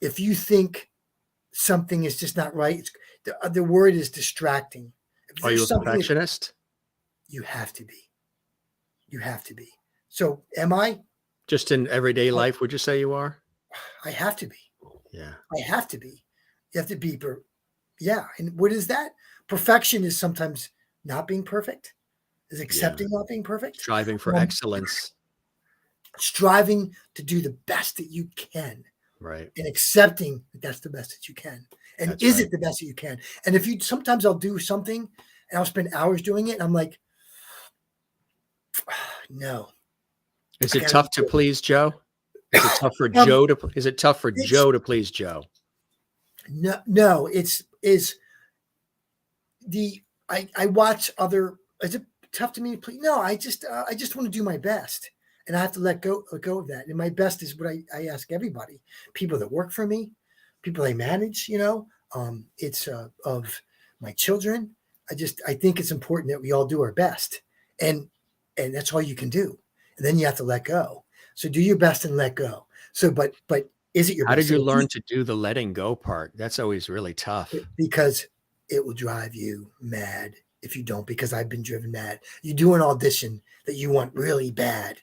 If you think something is just not right, the word is distracting. If Are you a something perfectionist? you have to be. You have to be. So am I? Just in everyday life, would you say you are? I have to be. Yeah. I have to be. You have to be. Yeah. And what is that? Perfection is sometimes not being perfect, is accepting not being perfect. Striving for excellence. Striving to do the best that you can. Right. And accepting that that's the best that you can. And That's is right. it the best that you can? And sometimes I'll do something and I'll spend hours doing it, and I'm like, no. Is it tough to please Joe? Is it tough for Joe to please Joe? No, I watch other. Is it tough to me to please? No, I just want to do my best, and I have to let go of that. And my best is what I ask everybody, people that work for me, people I manage. It's of my children. I think it's important that we all do our best, and that's all you can do. And then you have to let go. So do your best and let go. So, but is it your How best? did you learn to do the letting go part? That's always really tough. Because it will drive you mad. if you don't, because I've been driven mad. You do an audition that you want really bad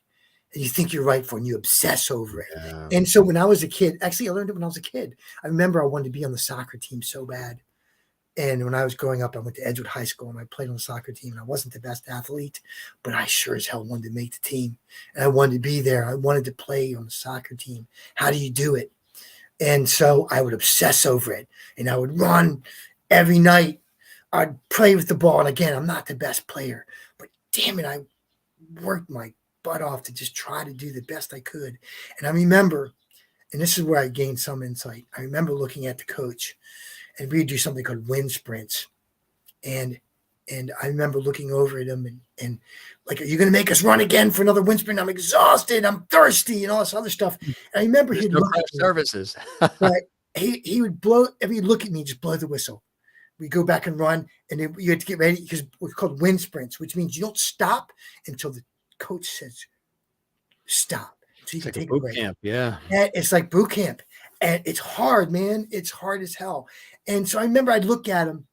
and you think you're right for, and you obsess over it. Yeah. And so when I was a kid, actually, I learned it when I was a kid. I remember I wanted to be on the soccer team so bad. And when I was growing up, I went to Edgewood High School and I played on the soccer team. And I wasn't the best athlete, but I sure as hell wanted to make the team. And I wanted to be there. I wanted to play on the soccer team. How do you do it? And so I would obsess over it. And I would run every night. I'd play with the ball. And again, I'm not the best player, but damn it, I worked my butt off to just try to do the best I could. And I remember, and this is where I gained some insight. I remember looking at the coach, and we'd do something called wind sprints. And I remember looking over at him and like, are you going to make us run again for another wind sprint? I'm exhausted. I'm thirsty and all this other stuff. And I remember he'd look at me, services. but he would blow, if he'd look at me, just blow the whistle. We go back and run, and then you had to get ready because it's called wind sprints, which means you don't stop until the coach says stop. So you It's can like take a a boot break. camp. Yeah. And it's like boot camp. And it's hard, man. It's hard as hell. And so I remember I'd look at him,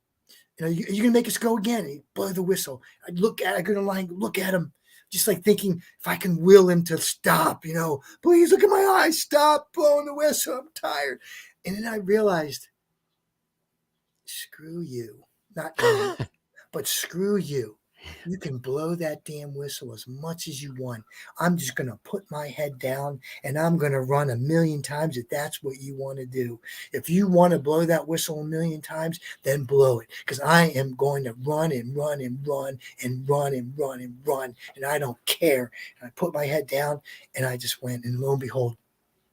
are you going to make us go again? And he'd blow the whistle. I'd go to line, look at him, just like thinking if I can will him to stop, please look at my eyes, stop blowing the whistle. I'm tired. And then I realized, screw you. Not me, but screw you. You can blow that damn whistle as much as you want. I'm just going to put my head down and I'm going to run 1,000,000 times if that's what you want to do. If you want to blow that whistle 1,000,000 times, then blow it, because I am going to run and run and run and run and run and run, and I don't care. And I put my head down and I just went, and lo and behold,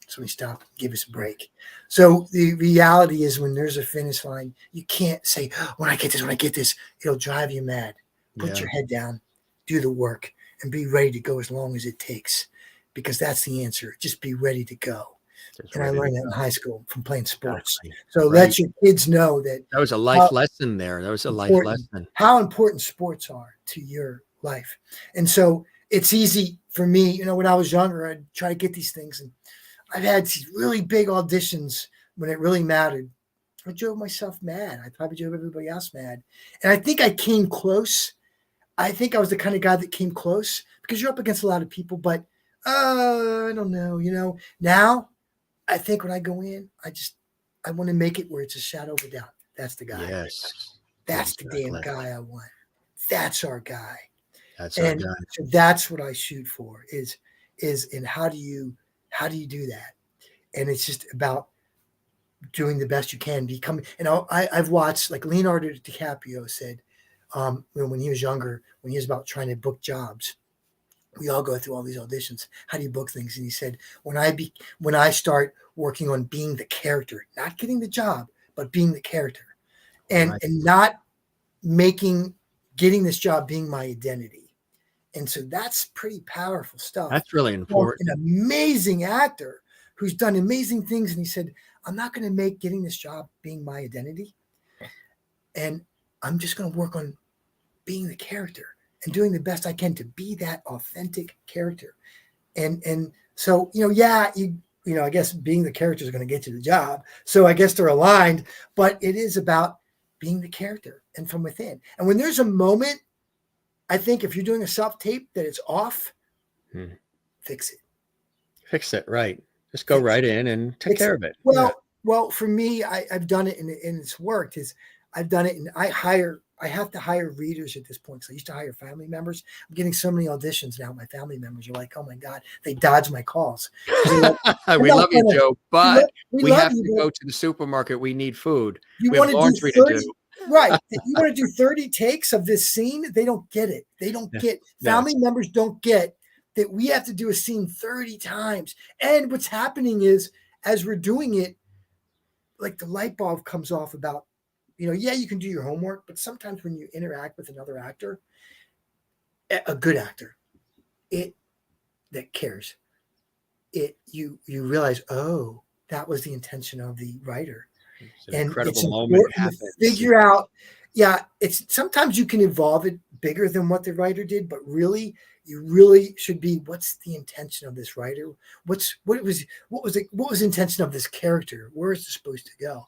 somebody stopped and give us a break. So the reality is, when there's a finish line, you can't say, when I get this, it'll drive you mad. Put your head down, do the work, and be ready to go as long as it takes, because that's the answer. Just be ready to go. And I learned that in high school from playing sports. So let your kids know that was a life lesson there. That was a life lesson. How important sports are to your life. And so it's easy for me, when I was younger, I'd try to get these things. And I've had these really big auditions when it really mattered. I drove myself mad. I probably drove everybody else mad. And I think I came close. I think I was the kind of guy that came close, because you're up against a lot of people, but I don't know, now I think when I go in, I want to make it where it's a shadow of a doubt. That's the guy. Yes. That's the damn guy I want. That's our guy. That's our guy. So that's what I shoot for is and how do you do that? And it's just about doing the best you can, becoming. And I've watched, like, Leonardo DiCaprio said, when he was younger, when he was about trying to book jobs, we all go through all these auditions. How do you book things? And he said, when I start working on being the character, not getting the job, but being the character, and not getting this job being my identity. And so that's pretty powerful stuff. That's really important. An amazing actor who's done amazing things. And he said, I'm not going to make getting this job being my identity. And I'm just going to work on being the character and doing the best I can to be that authentic character. And so, I guess being the character is going to get you the job. So I guess they're aligned, but it is about being the character and from within. And when there's a moment, I think if you're doing a self-tape that it's off, fix it. Fix it, right. Just go right in and take care of it. Well, for me, I've done it and it's worked. I've done it, and I have to hire readers at this point, because I used to hire family members. I'm getting so many auditions now. My family members are like, oh my God, they dodge my calls. Like, we love you, Joe, but we have to go to the supermarket. We need food. You we want have to laundry do 30, to do. Right. You want to do 30 takes of this scene. They don't get it. They don't get, family members don't get that we have to do a scene 30 times. And what's happening is, as we're doing it, like, the light bulb comes off about, you can do your homework, but sometimes when you interact with another actor, a good actor, that cares, you realize, oh, that was the intention of the writer. It's an incredible moment happens. Figure out, it's sometimes you can evolve it bigger than what the writer did, but really, you really should be, what's the intention of this writer? What was the intention of this character? Where is it supposed to go?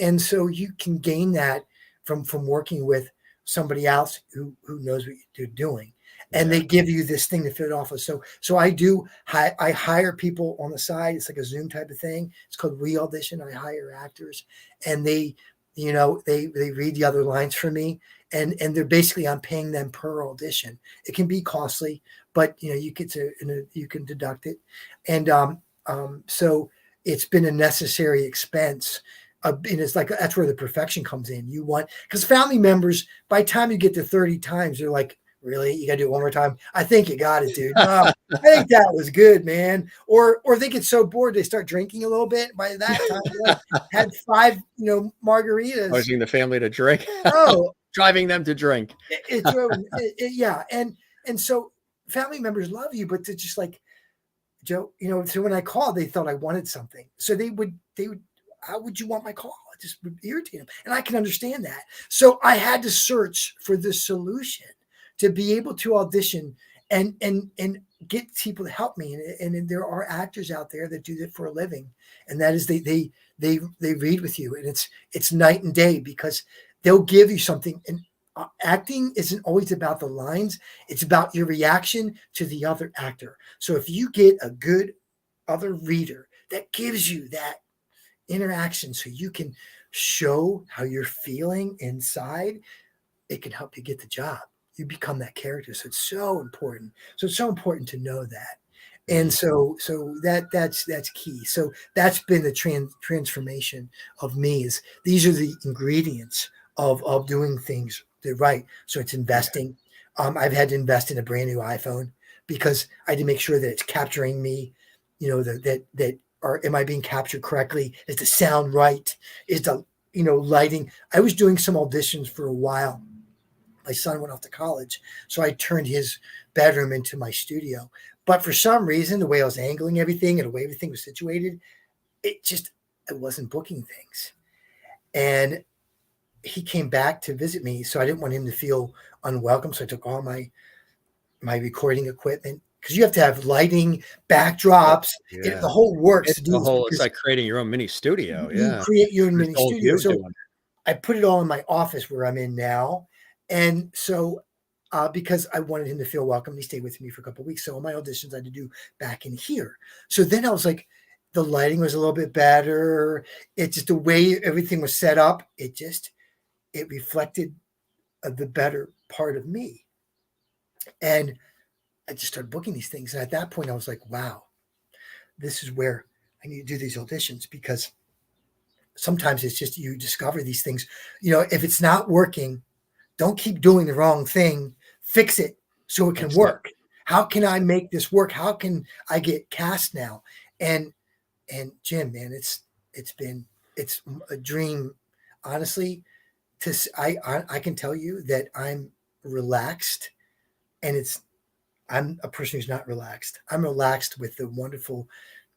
And so you can gain that from working with somebody else who knows what you're doing. And Yeah. they give you this thing to fit it off of. So I hire people on the side. It's like a Zoom type of thing. It's called re-audition. I hire actors, and they read the other lines for me, and they're basically, I'm paying them per audition. It can be costly, but you can deduct it, and so it's been a necessary expense. And it's like, that's where the perfection comes in. Because family members, by the time you get to 30 times, they're like, really? You got to do it one more time? I think you got it, dude. No, I think that was good, man. Or they get so bored, they start drinking a little bit. By that time, they had 5, margaritas. Causing the family to drink. Oh, Driving them to drink. Yeah. And so family members love you, but they're just like, Joe, so when I called, they thought I wanted something. So they would, how would you want my call? It just would irritate them. And I can understand that. So I had to search for the solution to be able to audition and get people to help me. And there are actors out there that do that for a living. And that is they read with you, and it's night and day, because they'll give you something. And acting isn't always about the lines. It's about your reaction to the other actor. So if you get a good other reader that gives you that interaction, so you can show how you're feeling inside, it can help you get the job. You become that character. So it's so important. So it's so important to know that. And so that's key. So that's been the transformation of me. Is these are the ingredients of doing things right. So it's investing. I've had to invest in a brand new iPhone, because I had to make sure that it's capturing me. Am I being captured correctly? Is the sound right? Is the lighting? I was doing some auditions for a while. My son went off to college, so I turned his bedroom into my studio. But for some reason, the way I was angling everything and the way everything was situated, it wasn't booking things. And he came back to visit me, so I didn't want him to feel unwelcome. So I took all my recording equipment, because you have to have lighting, backdrops, the whole works to do this. It's like creating your own mini studio. You Yeah. create your own mini all studio. you So doing. I put it all in my office where I'm in now. And so because I wanted him to feel welcome, he stayed with me for a couple of weeks. So all my auditions I had to do back in here. So then I was like, the lighting was a little bit better. It's just the way everything was set up. It reflected the better part of me. And I just started booking these things. And at that point I was like, wow, this is where I need to do these auditions, because sometimes it's just, you discover these things, if it's not working, don't keep doing the wrong thing. Fix it so it can work. How can I make this work? How can I get cast now? And Jim, man, it's a dream, honestly. I can tell you that I'm relaxed, and I'm a person who's not relaxed. I'm relaxed with the wonderful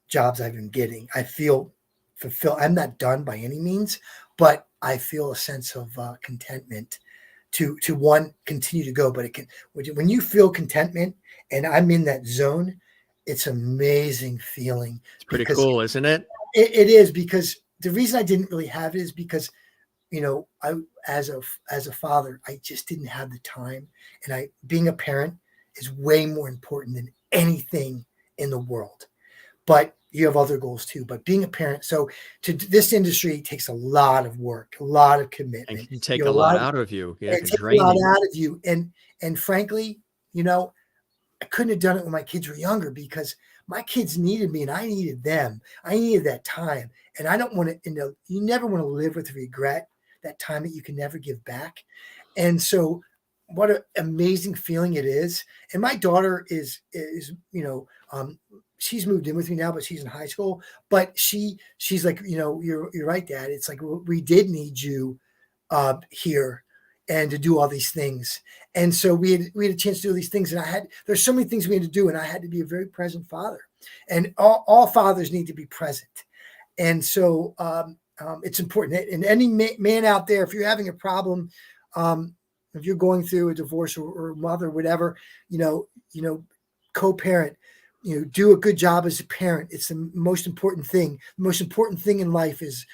jobs I've been getting. I feel fulfilled. I'm not done by any means, but I feel a sense of contentment to one, continue to go. But when you feel contentment, and I'm in that zone, it's an amazing feeling. It's pretty cool, isn't it? It is, because the reason I didn't really have it is because, I, as a father, I just didn't have the time. And being a parent is way more important than anything in the world. But you have other goals too. But being a parent, so to this industry takes a lot of work, a lot of commitment. And can take a lot out of you. Yeah, it takes a lot out of you. And frankly, I couldn't have done it when my kids were younger, because my kids needed me and I needed them. I needed that time. And I don't want to, you never want to live with regret, that time that you can never give back. And so what an amazing feeling it is. And my daughter is she's moved in with me now, but she's in high school. But she's like, you're right, Dad. It's like, we did need you here and to do all these things. And so we had a chance to do these things. And there's so many things we had to do. And I had to be a very present father. And all fathers need to be present. And so it's important. And any man out there, if you're having a problem, if you're going through a divorce or mother, whatever, co-parent, do a good job as a parent. It's the most important thing. The most important thing in life is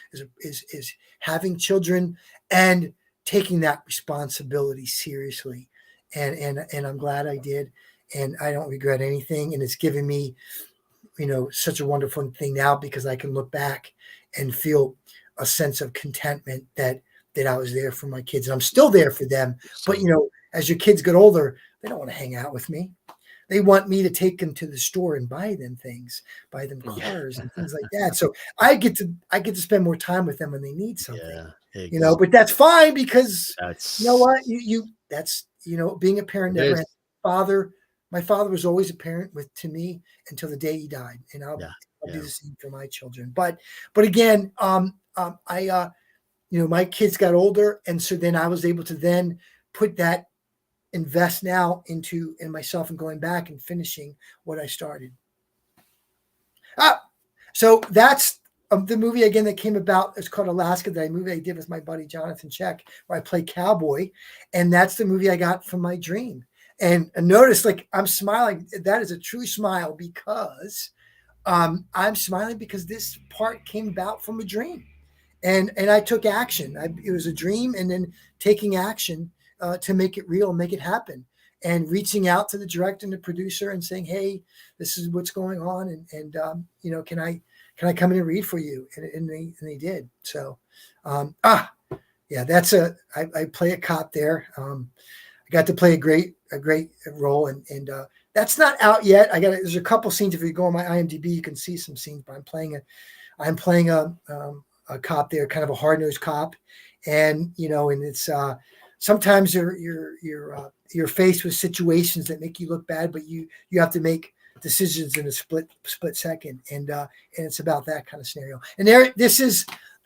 having children and taking that responsibility seriously. And I'm glad I did. And I don't regret anything. And it's given me, such a wonderful thing now, because I can look back and feel a sense of contentment that I was there for my kids, and I'm still there for them. But as your kids get older, they don't want to hang out with me. They want me to take them to the store and buy them things, buy them cars and things like that. So I get to spend more time with them when they need something. But that's fine, because you know what, that's being a parent never had father. My father was always a parent to me until the day he died, and I'll do the same for my children. But again, my kids got older, and so then I was able to then invest now in myself, and going back and finishing what I started. So that's the movie again that came about. It's called Alaska. That movie I did with my buddy Jonathan Check, where I play cowboy, and that's the movie I got from my dream. And notice, like, I'm smiling. That is a true smile, because I'm smiling because this part came about from a dream, and I took action. It was a dream, and then taking action to make it real, make it happen, and reaching out to the director and the producer and saying, "Hey, this is what's going on, and can I come in and read for you?" And they did. So, that's I play a cop there. I got to play a great role, and that's not out yet. There's a couple scenes. If you go on my IMDb, you can see some scenes. But I'm playing a cop there, kind of a hard-nosed cop, and and it's sometimes you're faced with situations that make you look bad, but you have to make decisions in a split second, and it's about that kind of scenario. And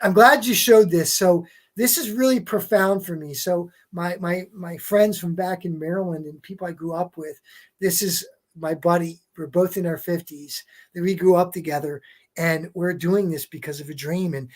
I'm glad you showed this. So this is really profound for me. So my friends from back in Maryland and people I grew up with, this is my buddy. We're both in our 50s. We grew up together, and we're doing this because of a dream. And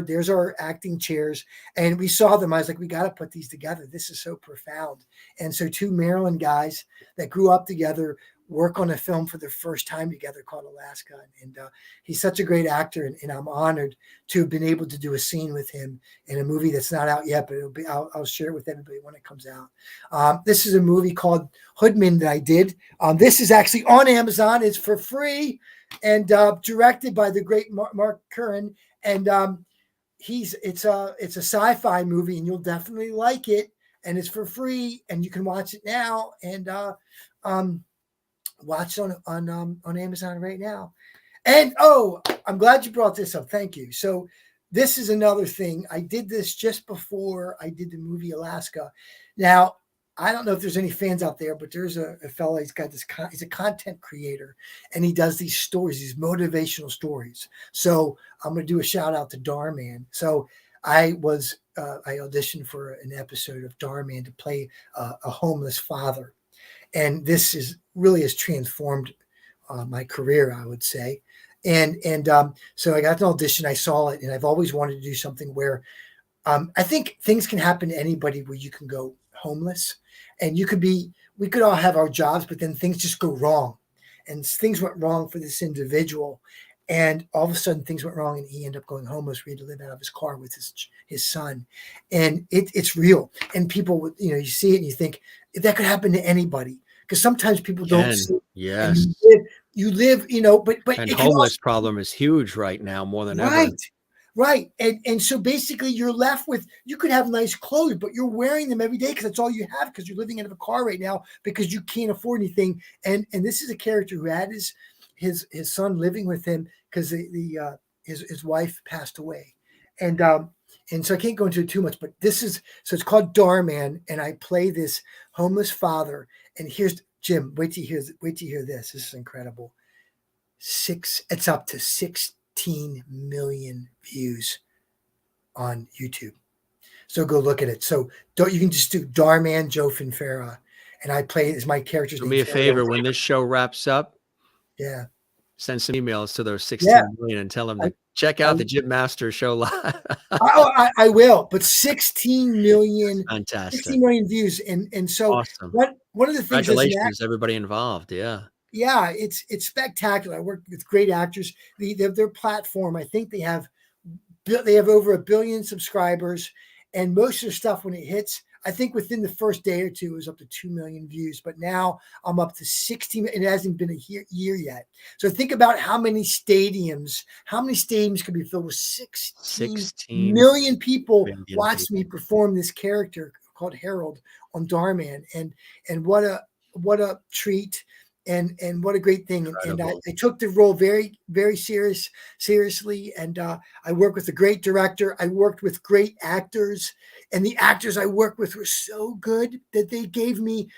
there's our acting chairs, and we saw them. I was like, we got to put these together. This is so profound. And so two Maryland guys that grew up together work on a film for the first time together called Alaska. And he's such a great actor, and I'm honored to have been able to do a scene with him in a movie that's not out yet, but I'll share it with everybody when it comes out. This is a movie called Hoodman that I did. This is actually on Amazon. It's for free, and directed by the great Mark Curran. And it's a sci-fi movie, and you'll definitely like it. And it's for free, and you can watch it now. And watch on Amazon right now. And I'm glad you brought this up. Thank you. So this is another thing. I did this just before I did the movie Alaska. Now, I don't know if there's any fans out there, but there's a fellow. He's a content creator, and he does these stories, these motivational stories. So I'm going to do a shout out to Darman. So I auditioned for an episode of Darman to play a homeless father. And this has transformed my career, I would say. And so I got an audition. I saw it, and I've always wanted to do something where I think things can happen to anybody, where you can go homeless, and we could all have our jobs, but then things just go wrong, and things went wrong for this individual. And all of a sudden things went wrong, and he ended up going homeless, where he had to live out of his car with his son. And it's real. And people, you see it and you think that could happen to anybody, because sometimes people don't see. Yes. You live, but and homeless problem is huge right now, more than ever. Right. And so basically you're left with, you could have nice clothes, but you're wearing them every day because that's all you have, because you're living out of a car right now because you can't afford anything. And this is a character who had his son living with him because his wife passed away. And so I can't go into it too much, but it's called Darman, and I play this homeless father. And here's Jim, wait till you hear this. This is incredible. It's up to 16 million views on YouTube. So go look at it. So you can just do Darman Joe Finfera, and I play as my character's name. Do me a favor, when this show wraps up, send some emails to those 16 million and tell them to check out the Jim Master Show live. I will, but 16 million, fantastic, 16 million views, and so awesome. One of the things, congratulations, everybody involved. Yeah, it's spectacular. I work with great actors. Their platform, I think they have over 1 billion subscribers, And most of the stuff when it hits, I think within the first day or two, it was up to 2 million views. But now I'm up to 16. It hasn't been a year yet. So think about how many stadiums could be filled with 16 million people watched me perform this character called Harold on Darman. And what a treat. And what a great thing. And I took the role very, very seriously. And I worked with a great director. I worked with great actors. And the actors I worked with were so good that they gave me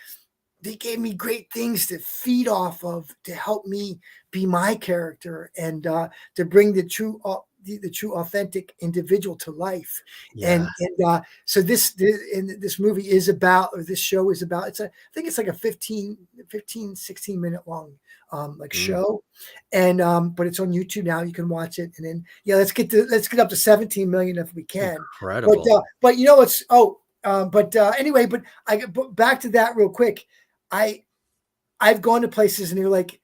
great things to feed off of, to help me be my character and to bring the true authentic individual to life. And so this movie is about, or this show is about, I think it's like a 15 16 minute long show. And but it's on YouTube now. You can watch it. And then let's get up to 17 million if we can. Incredible. But you know what's anyway, but back to that real quick. I've gone to places and they're like,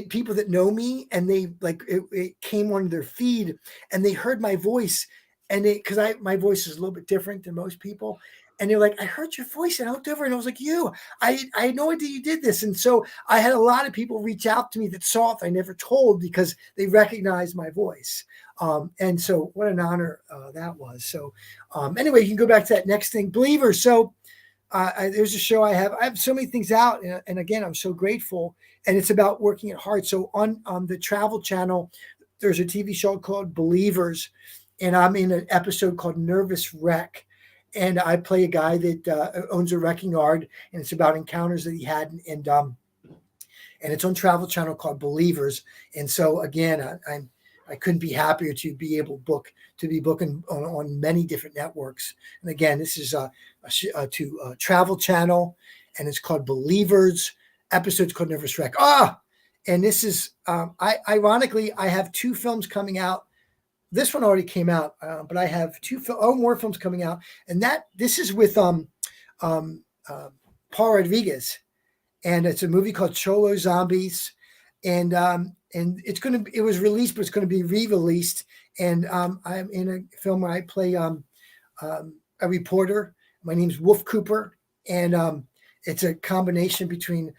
people that know me, and they like it came on their feed and they heard my voice, and because my voice is a little bit different than most people, and they're like, I heard your voice, and I looked over and I was like, I had no idea you did this. And so I had a lot of people reach out to me that saw it, I never told, because they recognized my voice. And so what an honor that was. So anyway, you can go back to that next thing, Believers. So there's a show I have so many things out, and again, I'm so grateful. And it's about working it hard. So on the Travel Channel, there's a TV show called Believers, and I'm in an episode called Nervous Wreck, and I play a guy that owns a wrecking yard, and it's about encounters that he had, and it's on Travel Channel called Believers. And so again, I couldn't be happier to be able to be booking on many different networks. And again, this is to Travel Channel, and it's called Believers. Episode's called Nervous Wreck. And this is ironically, I have 2 films coming out. This one already came out, but I have 2 more films coming out, and this is with Paul Rodriguez, and it's a movie called Cholo Zombies, and it was released, but it's going to be re-released. And I'm in a film where I play a reporter. My name's Wolf Cooper, and it's a combination between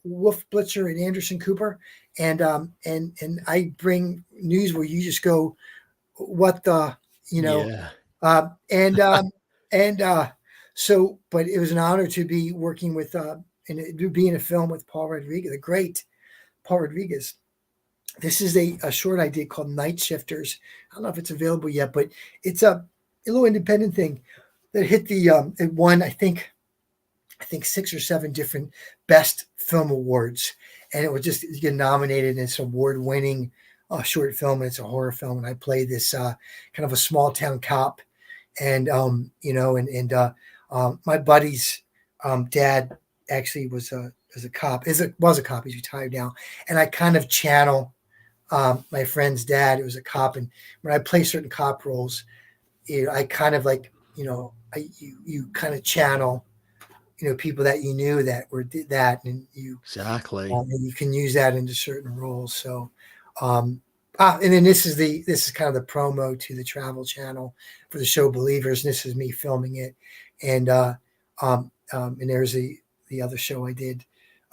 Wolf Blitzer and Anderson Cooper, and I bring news where you just go, what the, so, but it was an honor to be working with and to be in a film with Paul Rodriguez, the great Paul Rodriguez. This is a short I did called Night Shifters. I don't know if it's available yet, but it's a little independent thing that hit it won, I think 6 or 7 different best film awards, and it was just get nominated, and it's award-winning short film, and it's a horror film, and I play this kind of a small town cop, and my buddy's dad actually was a cop, was a cop. He's retired now, and I kind of channel my friend's dad, who was a cop, and when I play certain cop roles, I kind of like, you kind of channel, people that you knew that did that, and you exactly, and you can use that into certain roles. So, and then this is kind of the promo to the Travel Channel for the show Believers. And this is me filming it, and there's the other show I did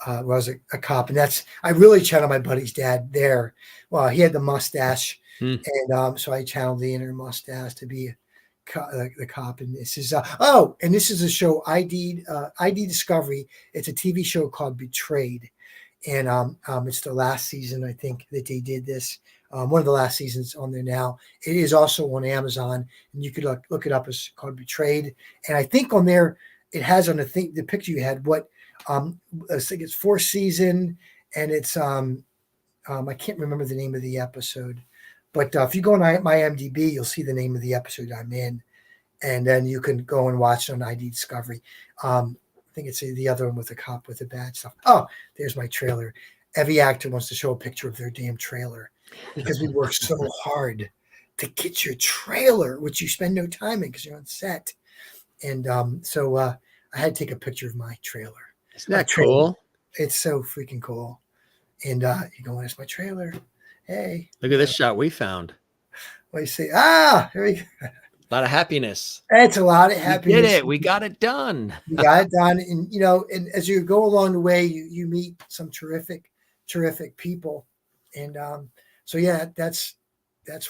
where I was a cop, and I really channeled my buddy's dad there. Well, he had the mustache, and so I channeled the inner mustache to be the cop. And this is and this is a show ID Discovery. It's a TV show called Betrayed, and it's the last season, I think, that they did this. One of the last seasons on there now. It is also on Amazon, and you could look it up. It's called Betrayed, and I think on there it has on the picture you had what I think it's 4th season, and it's I can't remember the name of the episode, but if you go on my IMDb, you'll see the name of the episode I'm in, and then you can go and watch it on ID Discovery. I think it's the other one with the cop with the bad stuff. Oh, there's my trailer. Every actor wants to show a picture of their damn trailer because we work so hard to get your trailer, which you spend no time in because you're on set. And so I had to take a picture of my trailer. Isn't that cool? It's so freaking cool. And you go, that's my trailer. Hey. Look at this shot we found. What do you say? Here we go. A lot of happiness. It's a lot of We did happiness. it. We got it done. You got it done. And, and as you go along the way, you meet some terrific people. And so, yeah, that's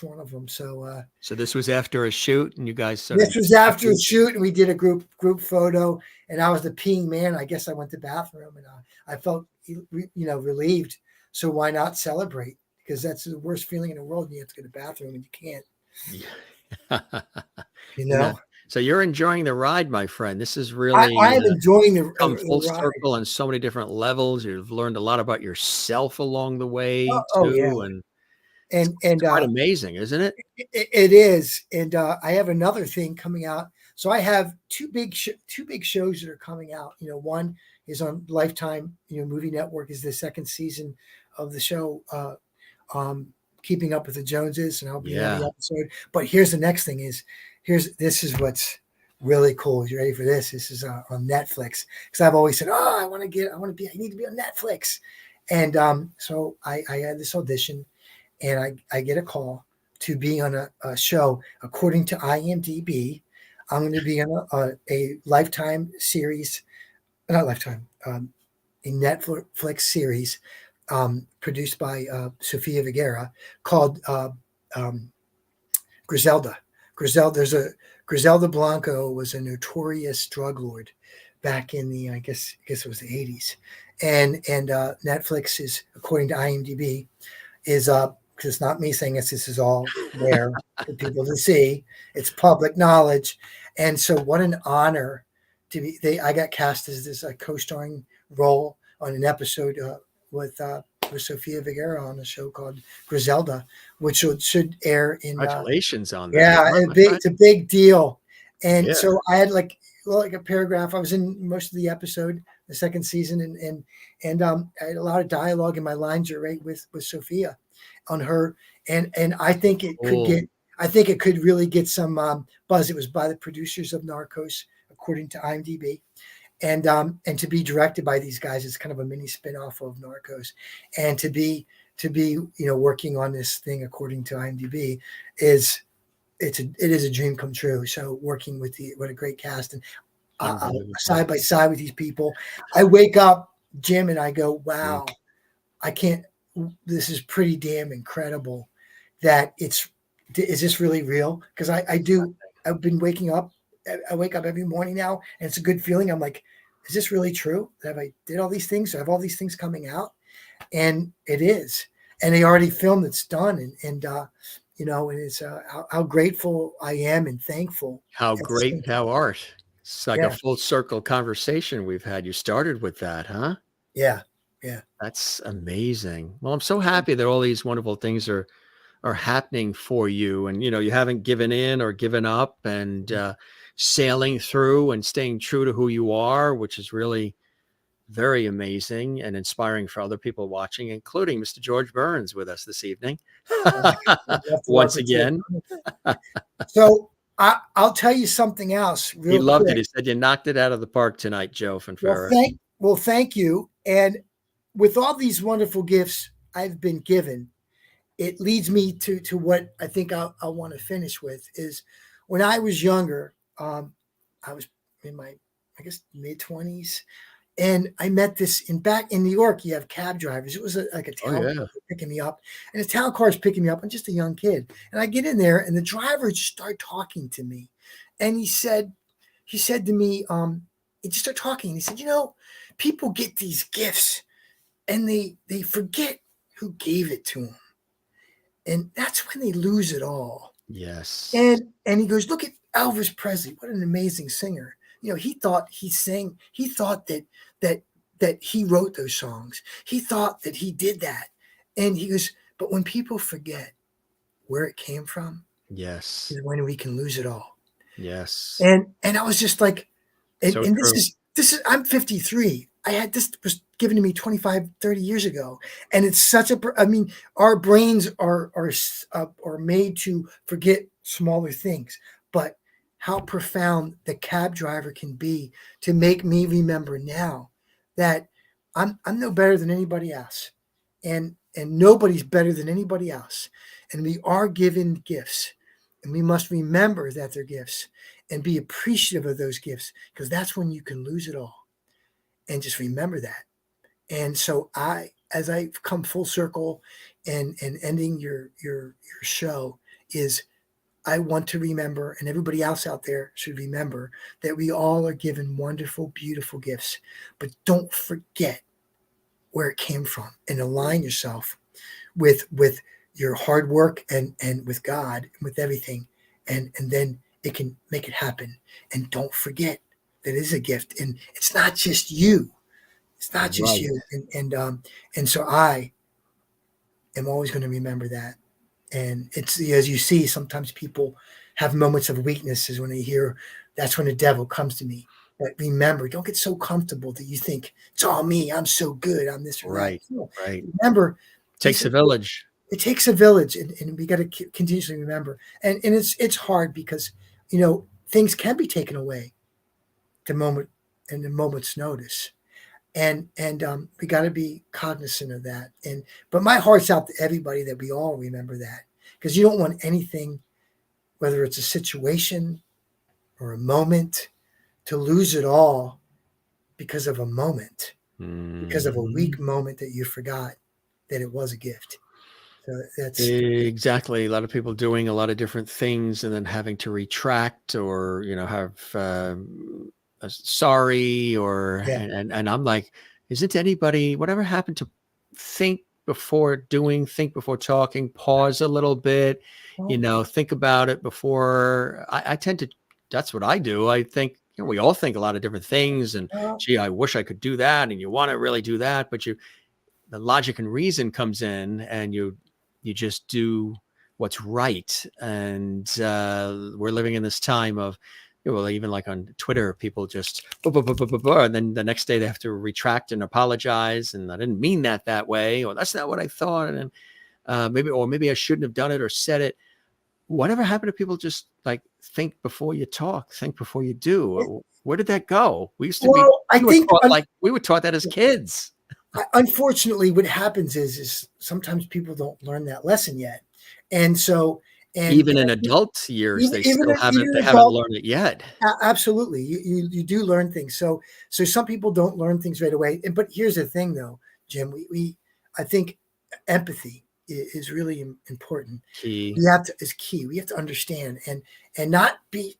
one of them. So So this was after a shoot, and you guys sort of this was after a shoot, and we did a group photo, and I was the peeing man. I guess I went to the bathroom, and I felt, relieved. So why not celebrate? Because that's the worst feeling in the world. You have to go to the bathroom and you can't, Yeah. you Yeah. know. So you're enjoying the ride, my friend. This is I, really I am enjoying come the full ride. circle on so many different levels. You've learned a lot about yourself along the way Oh yeah, too, and and it's quite amazing, isn't it? it is. And I have another thing coming out. So I have two big shows that are coming out. One is on Lifetime, Movie Network, is the second season of the show, Keeping Up with the Joneses, and I'll be on the Yeah. episode. But here's the next thing: this is what's really cool. You ready for this? This is on Netflix, because I've always said, oh, I need to be on Netflix. And so I had this audition, and I get a call to be on a show. According to IMDb, I'm going to be on a Lifetime series, not Lifetime, a Netflix series produced by Sofia Vergara, called Griselda. Griselda Blanco was a notorious drug lord back in the I guess it was the 80s, and Netflix is, according to IMDb, is because it's not me saying this. This is all there for people to see. It's public knowledge, and so what an honor to be. I got cast as this co-starring role on an episode with Sofia Vergara on a show called Griselda, which should air in. Congratulations on that. Yeah, Huh, my friend? it's a big deal, and Yeah. so I had like a paragraph. I was in most of the episode, the second season, and I had a lot of dialogue, and my lines are right with Sophia on her, and I think it could Cool. really get some buzz. It was by the producers of Narcos, according to IMDb, and to be directed by these guys. It's kind of a mini spin-off of Narcos, and to be working on this thing, according to IMDb, it is a dream come true. So working with what a great cast, and Unbelievable. side by side with these people, I wake up, Jim, and I go, Yeah. wow, I can't. This is pretty damn incredible. That is this really real? Because I've been waking up. I wake up every morning now, and it's a good feeling. I'm like, is this really true? Have I did all these things? I have all these things coming out, and it is. And they already filmed. It's done, and and it's how grateful I am and thankful. How At the same great time. thou art. It's like a Yeah, full circle conversation we've had. You started with that, huh? yeah, yeah. That's amazing. Well, I'm so happy that all these wonderful things are happening for you, and you haven't given in or given up, and sailing through and staying true to who you are, which is really very amazing and inspiring for other people watching, including Mr. George Burns with us this evening. I'd love to work Once with you. again, So I'll tell you something else he real loved it. quick. He said you knocked it out of the park tonight, Joe Well, Finfera. thank you. And with all these wonderful gifts I've been given, it leads me to what I think I want to finish with is when I was younger. I was in my, I guess, mid-20s, and I met this back in New York. You have cab drivers. It was like a Oh town yeah. car picking me up, and the town car is picking me up. I'm just a young kid, and I get in there, and the driver just started talking to me, and he said to me, he just started talking. And he said, people get these gifts, and they forget who gave it to them, and that's when they lose it all. Yes. And he goes, look at Elvis Presley. What an amazing singer. He thought he thought that he wrote those songs. He thought that he did that. And he goes, but when people forget where it came from, Yes. is when we can lose it all. Yes. And I was just like, So and true. this is I'm 53. I had this was given to me 25, 30 years ago. And it's such I mean, our brains are made to forget smaller things, but how profound the cab driver can be to make me remember now that I'm no better than anybody else. And nobody's better than anybody else. And we are given gifts. And we must remember that they're gifts and be appreciative of those gifts, because that's when you can lose it all. And just remember that. And so as I've come full circle and ending your show, is I want to remember, and everybody else out there should remember, that we all are given wonderful, beautiful gifts. But don't forget where it came from, and align yourself with your hard work and with God and with everything, and then it can make it happen. And don't forget that it is a gift, and it's not just you. It's not just Right. you. And so I am always going to remember that. And it's, as you see, sometimes people have moments of weaknesses when they hear, that's when the devil comes to me. But remember, don't get so comfortable that you think it's all me. I'm so good. I'm this or that. Right. No. Right. Remember, Takes a village. it takes a village, and we got to continuously remember. And it's hard because, things can be taken away the moment's notice. And we got to be cognizant of that. But my heart's out to everybody that we all remember that, because you don't want anything, whether it's a situation or a moment, to lose it all because of a moment, because of a weak moment that you forgot that it was a gift. So that's Exactly. A lot of people doing a lot of different things and then having to retract, or, have a sorry, or, yeah. and I'm like, isn't anybody, whatever happened to think before doing, think before talking, pause a little bit, Well, think about it before. I tend to, that's what I do. I think, we all think a lot of different things, and well, gee, I wish I could do that. And you want to really do that, but the logic and reason comes in, and you just do what's right. And we're living in this time of, well, even like on Twitter, people just and then the next day they have to retract and apologize, and I didn't mean that way, or that's not what I thought, and maybe I shouldn't have done it or said it. Whatever happened to people just like think before you talk, think before you do? Where did that go? We used to be, I we were think taught like we were taught that as kids. unfortunately, what happens is sometimes people don't learn that lesson yet, and so Even and in adult years, even they even still an, even haven't an they haven't adult. learned it yet. Absolutely, you do learn things. So some people don't learn things right away. But here's the thing, though, Jim. We I think empathy is really important. Key. We have to is key. We have to understand and not be,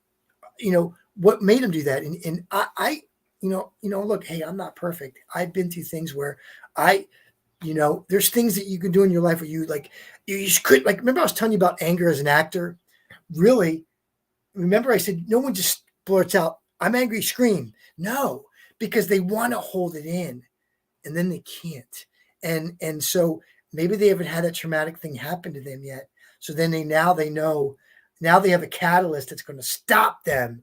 what made him do that. And I look, hey, I'm not perfect. I've been through things where I there's things that you can do in your life where you like you just could, like, remember I was telling you about anger as an actor. Really, remember I said no one just blurts out, I'm angry, scream. No, because they want to hold it in, and then they can't. And so maybe they haven't had a traumatic thing happen to them yet. So then they know, now they have a catalyst that's going to stop them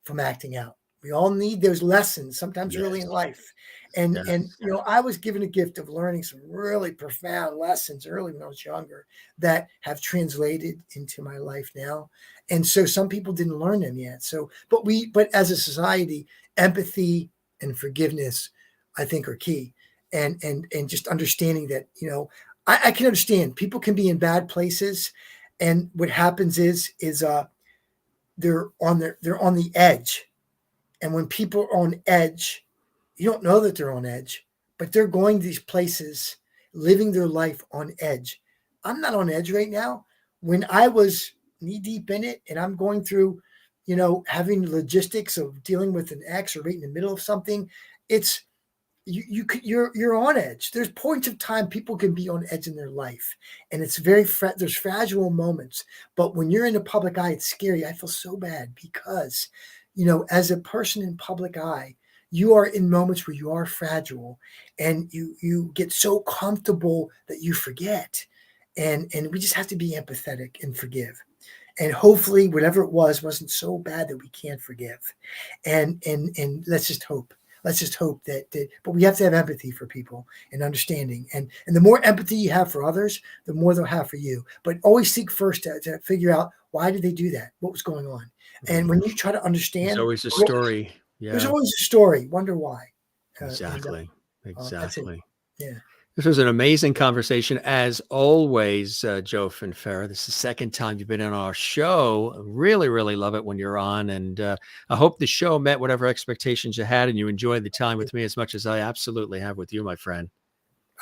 from acting out. We all need those lessons sometimes early in Yes. life. And Yes. I was given a gift of learning some really profound lessons early when I was younger that have translated into my life now. And so some people didn't learn them yet. So but as a society, empathy and forgiveness, I think, are key. And just understanding that, I can understand people can be in bad places, and what happens is they're on the edge. And when people are on edge, you don't know that they're on edge, but they're going to these places, living their life on edge. I'm not on edge right now. When I was knee deep in it, and I'm going through, having the logistics of dealing with an ex or right in the middle of something, it's you're on edge. There's points of time people can be on edge in their life, and it's there's fragile moments. But when you're in the public eye, it's scary. I feel so bad because, as a person in public eye, you are in moments where you are fragile, and you get so comfortable that you forget. And we just have to be empathetic and forgive. And hopefully whatever it wasn't so bad that we can't forgive. And let's just hope. Let's just hope that but we have to have empathy for people and understanding. And the more empathy you have for others, the more they'll have for you. But always seek first to figure out, why did they do that? What was going on? And when you try to There's understand, always a story. there's Yeah, always a story. Wonder why. exactly. That's it. Exactly. Yeah. This was an amazing conversation, as always, Joe Finfera. This is the second time you've been on our show. Really, really love it when you're on. And I hope the show met whatever expectations you had and you enjoyed the time with me as much as I absolutely have with you, my friend.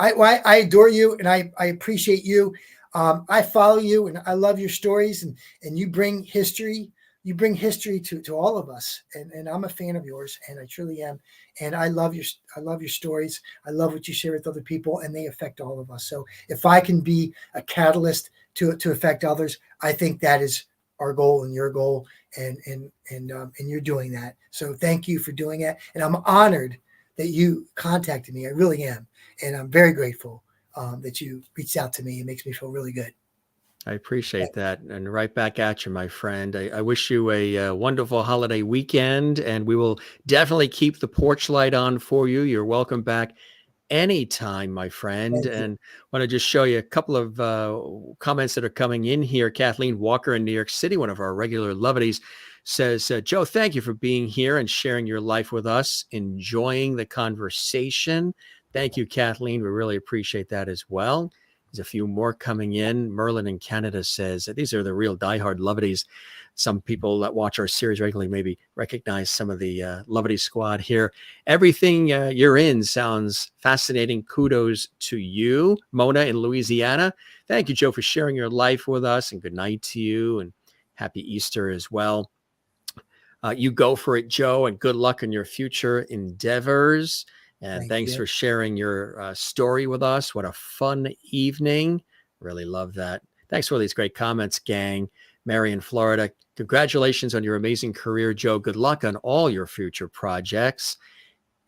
I adore you, and I appreciate you. I follow you, and I love your stories, and you bring history. You bring history to all of us, and I'm a fan of yours, and I truly am. And I love your stories. I love what you share with other people, and they affect all of us. So if I can be a catalyst to affect others, I think that is our goal and your goal, and you're doing that. So thank you for doing it, and I'm honored that you contacted me. I really am. And I'm very grateful that you reached out to me. It makes me feel really good. I appreciate that. And right back at you, my friend. I wish you a wonderful holiday weekend, and we will definitely keep the porch light on for you. You're welcome back anytime, my friend. Thank you. And want to just show you a couple of comments that are coming in here. Kathleen Walker in New York City, one of our regular lovelies, says, Joe, thank you for being here and sharing your life with us, enjoying the conversation. Thank you, Kathleen. We really appreciate that as well. There's a few more coming in. Merlin in Canada says, these are the real diehard lovelies. Some people that watch our series regularly maybe recognize some of the Lovity Squad here. Everything you're in sounds fascinating. Kudos to you. Mona in Louisiana. Thank you, Joe, for sharing your life with us, and good night to you, and happy Easter as well. You go for it, Joe, and good luck in your future endeavors. And thanks for sharing your story with us. What a fun evening. Really love that. Thanks for all these great comments, gang. Mary in Florida, congratulations on your amazing career, Joe. Good luck on all your future projects.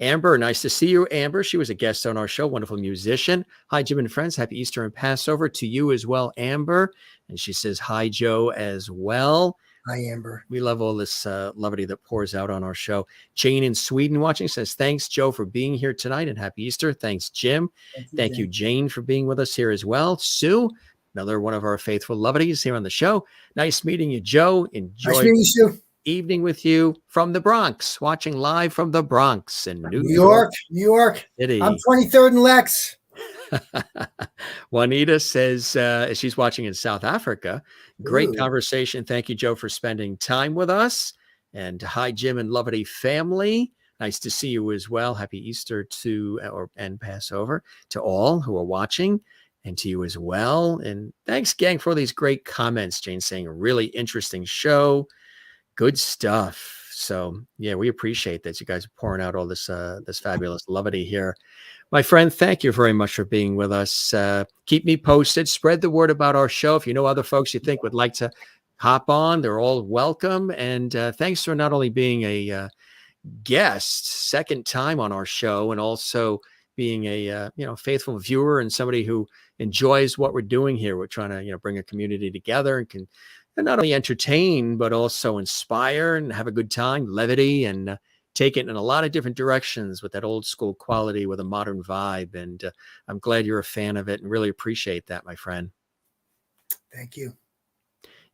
Amber, nice to see you, Amber. She was a guest on our show, wonderful musician. Hi, Jim and friends. Happy Easter and Passover to you as well, Amber. And she says, hi, Joe, as well. Hi, Amber. We love all this levity that pours out on our show. Jane in Sweden watching says, thanks, Joe, for being here tonight, and happy Easter. Thanks, Jim. Thank you, Jane, for being with us here as well. Sue, another one of our faithful levities here on the show. Nice meeting you, Joe. Enjoy nice meeting you, Sue. Evening with you from the Bronx, watching live from the Bronx in New York City. I'm 23rd and Lex. Juanita says she's watching in South Africa. Great conversation. Thank you, Joe, for spending time with us. And hi, Jim and Lovity family. Nice to see you as well. Happy Easter and Passover to all who are watching, and to you as well. And thanks, gang, for all these great comments. Jane saying a really interesting show. Good stuff. So yeah, we appreciate that you guys are pouring out all this this fabulous levity here. My friend, thank you very much for being with us. Keep me posted. Spread the word about our show. If you know other folks you think would like to hop on, they're all welcome. And thanks for not only being a guest, second time on our show, and also being a faithful viewer and somebody who enjoys what we're doing here. We're trying to bring a community together and can not only entertain but also inspire and have a good time, levity, and take it in a lot of different directions with that old school quality with a modern vibe. And I'm glad you're a fan of it and really appreciate that, my friend. Thank you.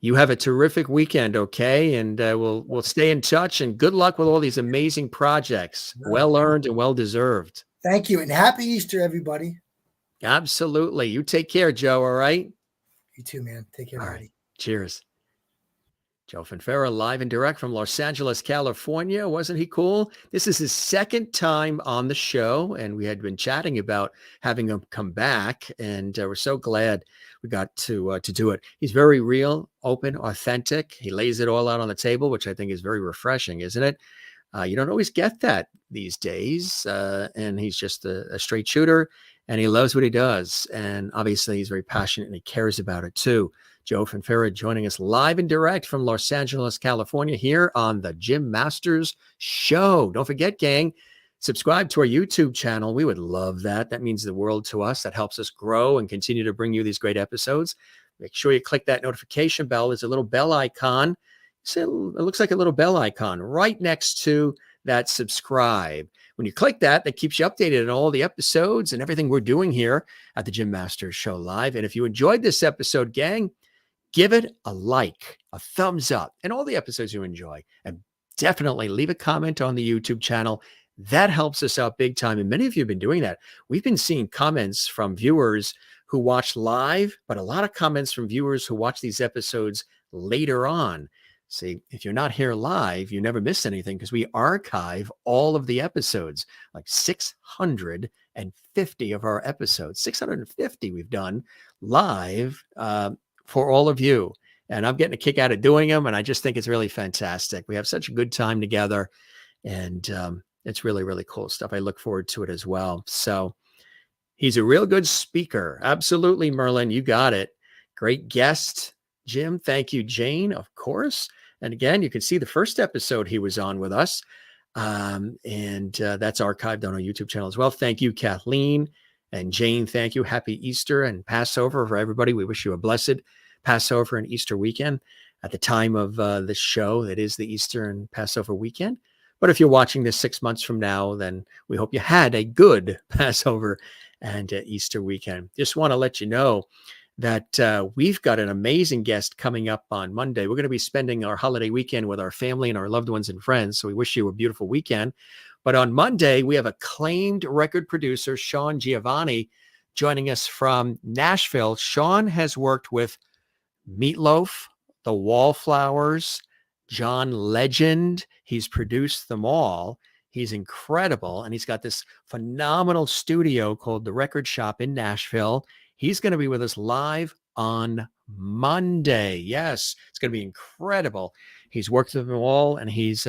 You have a terrific weekend, okay? And we'll stay in touch, and good luck with all these amazing projects. Well earned and well deserved. Thank you, and happy Easter, everybody. Absolutely. You take care, Joe, all right? You too, man. Take care, all buddy. Right. Cheers. Joe Finfera, live and direct from Los Angeles, California. Wasn't he cool? This is his second time on the show, and we had been chatting about having him come back, and we're so glad we got to do it. He's very real, open, authentic. He lays it all out on the table, which I think is very refreshing, isn't it? You don't always get that these days, and he's just a straight shooter, and he loves what he does, and obviously he's very passionate, and he cares about it too. Joe Finfera joining us live and direct from Los Angeles, California, here on the Jim Masters Show. Don't forget, gang, subscribe to our YouTube channel. We would love that. That means the world to us. That helps us grow and continue to bring you these great episodes. Make sure you click that notification bell. There's a little bell icon. It looks like a little bell icon right next to that subscribe. When you click that, that keeps you updated on all the episodes and everything we're doing here at the Jim Masters Show Live. And if you enjoyed this episode, gang, give it a like, a thumbs up, and all the episodes you enjoy. And definitely leave a comment on the YouTube channel. That helps us out big time. And many of you have been doing that. We've been seeing comments from viewers who watch live, but a lot of comments from viewers who watch these episodes later on. See, if you're not here live, you never miss anything because we archive all of the episodes, like 650 of our episodes, 650 we've done live for all of you. And I'm getting a kick out of doing them. And I just think it's really fantastic. We have such a good time together. And it's really, really cool stuff. I look forward to it as well. So he's a real good speaker. Absolutely, Merlin. You got it. Great guest, Jim. Thank you, Jane, of course. And again, you can see the first episode he was on with us. And that's archived on our YouTube channel as well. Thank you, Kathleen and Jane. Thank you. Happy Easter and Passover for everybody. We wish you a blessed Passover and Easter weekend. At the time of this show, it is the Easter and Passover weekend. But if you're watching this 6 months from now, then we hope you had a good Passover and Easter weekend. Just want to let you know that we've got an amazing guest coming up on Monday. We're going to be spending our holiday weekend with our family and our loved ones and friends. So we wish you a beautiful weekend. But on Monday, we have acclaimed record producer Sean Giovanni joining us from Nashville. Sean has worked with Meatloaf, the Wallflowers, John Legend. He's produced them all. He's incredible. And he's got this phenomenal studio called The Record Shop in Nashville. He's going to be with us live on Monday. Yes, it's going to be incredible. He's worked with them all, and he's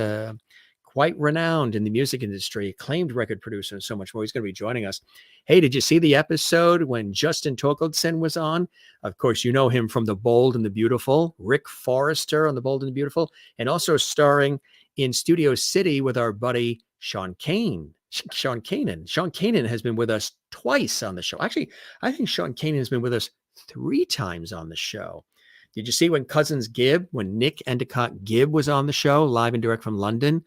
quite renowned in the music industry, acclaimed record producer, and so much more. He's going to be joining us. Hey, did you see the episode when Justin Torkeldsen was on? Of course, you know him from The Bold and the Beautiful, Rick Forrester on The Bold and the Beautiful, and also starring in Studio City with our buddy Sean Kanan. Sean Kanan has been with us twice on the show. Actually, I think Sean Kanan has been with us 3 times on the show. Did you see when when Nick Endicott Gibb was on the show, live and direct from London?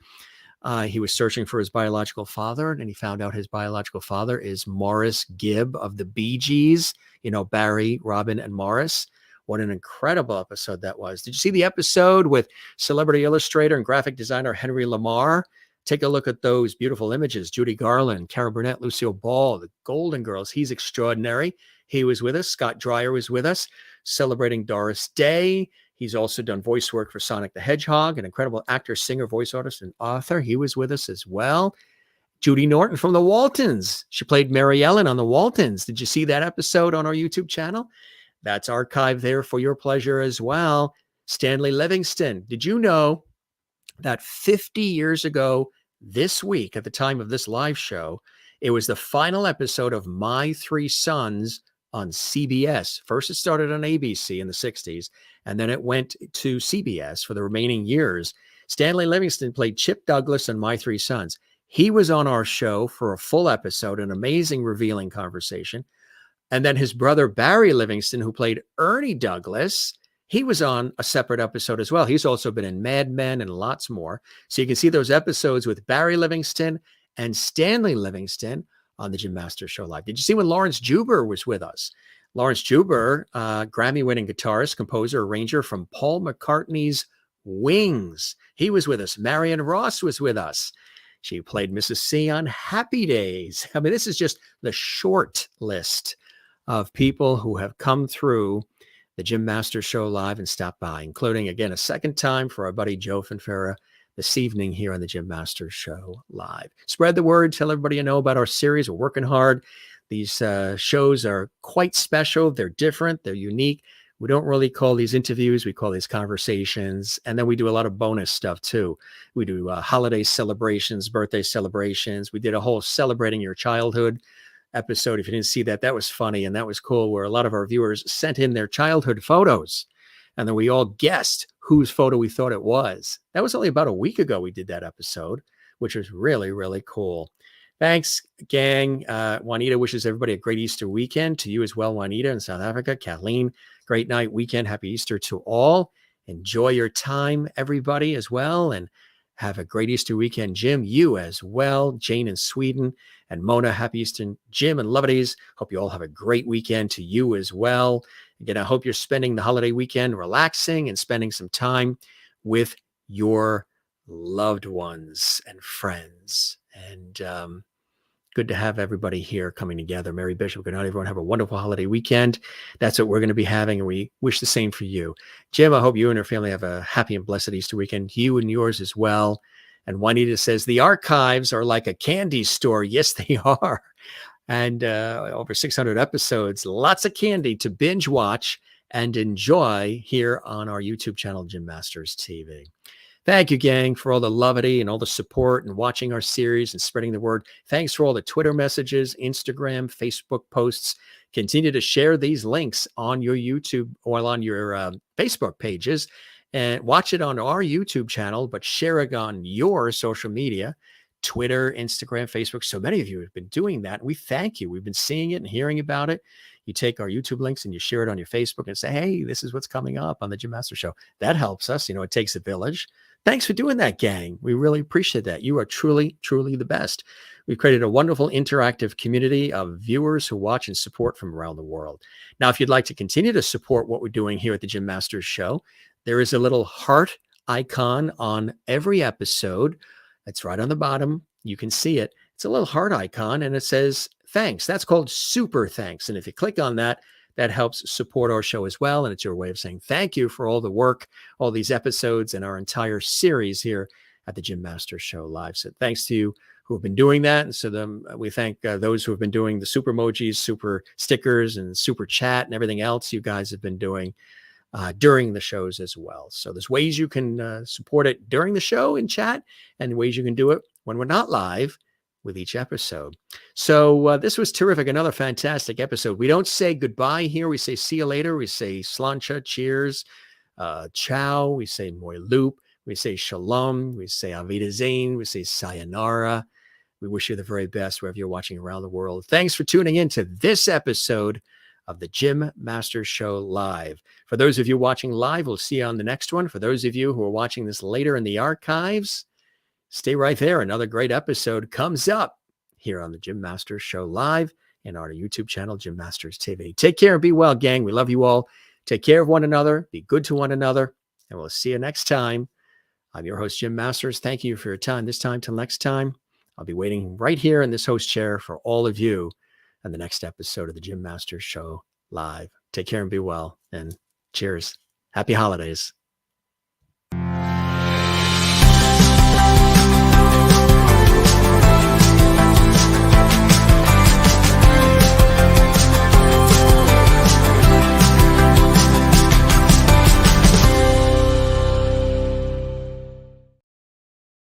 He was searching for his biological father, and he found out his biological father is Morris Gibb of the Bee Gees, you know, Barry, Robin, and Morris. What an incredible episode that was. Did you see the episode with celebrity illustrator and graphic designer Henry Lamar? Take a look at those beautiful images. Judy Garland, Carol Burnett, Lucille Ball, the Golden Girls. He's extraordinary. He was with us. Scott Dreyer was with us, celebrating Doris Day. He's also done voice work for Sonic the Hedgehog, an incredible actor, singer, voice artist, and author. He was with us as well. Judy Norton from the Waltons. She played Mary Ellen on the Waltons. Did you see that episode on our YouTube channel? That's archived there for your pleasure as well. Stanley Livingston. Did you know that 50 years ago this week, at the time of this live show, it was the final episode of My Three Sons on CBS. First, it started on ABC in the 60s, and then it went to CBS for the remaining years. Stanley Livingston played Chip Douglas in My Three Sons. He was on our show for a full episode, an amazing, revealing conversation. And then his brother, Barry Livingston, who played Ernie Douglas, he was on a separate episode as well. He's also been in Mad Men and lots more. So you can see those episodes with Barry Livingston and Stanley Livingston on the Jim Masters Show Live. Did you see when Lawrence Juber was with us? Lawrence Juber, Grammy-winning guitarist, composer, arranger from Paul McCartney's Wings. He was with us. Marion Ross was with us. She played Mrs. C on Happy Days. I mean, this is just the short list of people who have come through the Jim Masters Show Live and stopped by, including, again, a second time for our buddy Joe Finfera this evening here on the Jim Masters Show Live. Spread the word. Tell everybody you know about our series. We're working hard. These shows are quite special. They're different. They're unique. We don't really call these interviews. We call these conversations. And then we do a lot of bonus stuff, too. We do holiday celebrations, birthday celebrations. We did a whole celebrating your childhood episode. If you didn't see that, that was funny and that was cool, where a lot of our viewers sent in their childhood photos, and then we all guessed whose photo we thought it was. That was only about a week ago we did that episode, which was really, really cool. Thanks, gang. Juanita wishes everybody a great Easter weekend. To you as well, Juanita in South Africa. Kathleen, great night, weekend. Happy Easter to all. Enjoy your time, everybody, as well, and have a great Easter weekend. Jim, you as well. Jane in Sweden and Mona, happy Easter. Jim and Lovedies, hope you all have a great weekend. To you as well. Again, I hope you're spending the holiday weekend relaxing and spending some time with your loved ones and friends. And And good to have everybody here coming together. Mary Bishop, good night, everyone. Have a wonderful holiday weekend. That's what we're going to be having, and we wish the same for you. Jim, I hope you and your family have a happy and blessed Easter weekend. You and yours as well. And Juanita says, the archives are like a candy store. Yes, they are. And over 600 episodes, lots of candy to binge watch and enjoy here on our YouTube channel, Jim Masters TV. Thank you, gang, for all the levity and all the support and watching our series and spreading the word. Thanks for all the Twitter messages, Instagram, Facebook posts. Continue to share these links on your YouTube or on your Facebook pages, and watch it on our YouTube channel, but share it on your social media, Twitter, Instagram, Facebook. So many of you have been doing that. We thank you. We've been seeing it and hearing about it. You take our YouTube links and you share it on your Facebook and say, hey, this is what's coming up on the Jim Master Show. That helps us. It takes a village. Thanks for doing that, gang. We really appreciate that. You are truly, truly the best. We've created a wonderful interactive community of viewers who watch and support from around the world. Now, if you'd like to continue to support what we're doing here at the Jim Masters Show, there is a little heart icon on every episode. It's right on the bottom. You can see it. It's a little heart icon, and it says, thanks. That's called super thanks. And if you click on that, that helps support our show as well. And it's your way of saying thank you for all the work, all these episodes, and our entire series here at the Jim Masters Show Live. So thanks to you who have been doing that. And so we thank those who have been doing the super emojis, super stickers, and super chat and everything else you guys have been doing during the shows as well. So there's ways you can support it during the show in chat, and ways you can do it when we're not live with each episode. So this was terrific. Another fantastic episode. We don't say goodbye here. We say see you later. We say slancha, cheers, ciao. We say moi loop. We say shalom. We say avidazane. We say sayonara. We wish you the very best wherever you're watching around the world. Thanks for tuning in to this episode of the Jim Masters Show Live. For those of you watching live, we'll see you on the next one. For those of you who are watching this later in the archives, stay right there. Another great episode comes up here on the Jim Masters Show Live and on our YouTube channel, Jim Masters TV. Take care and be well, gang. We love you all. Take care of one another. Be good to one another. And we'll see you next time. I'm your host, Jim Masters. Thank you for your time this time. Till next time, I'll be waiting right here in this host chair for all of you on the next episode of the Jim Masters Show Live. Take care and be well. And cheers. Happy holidays.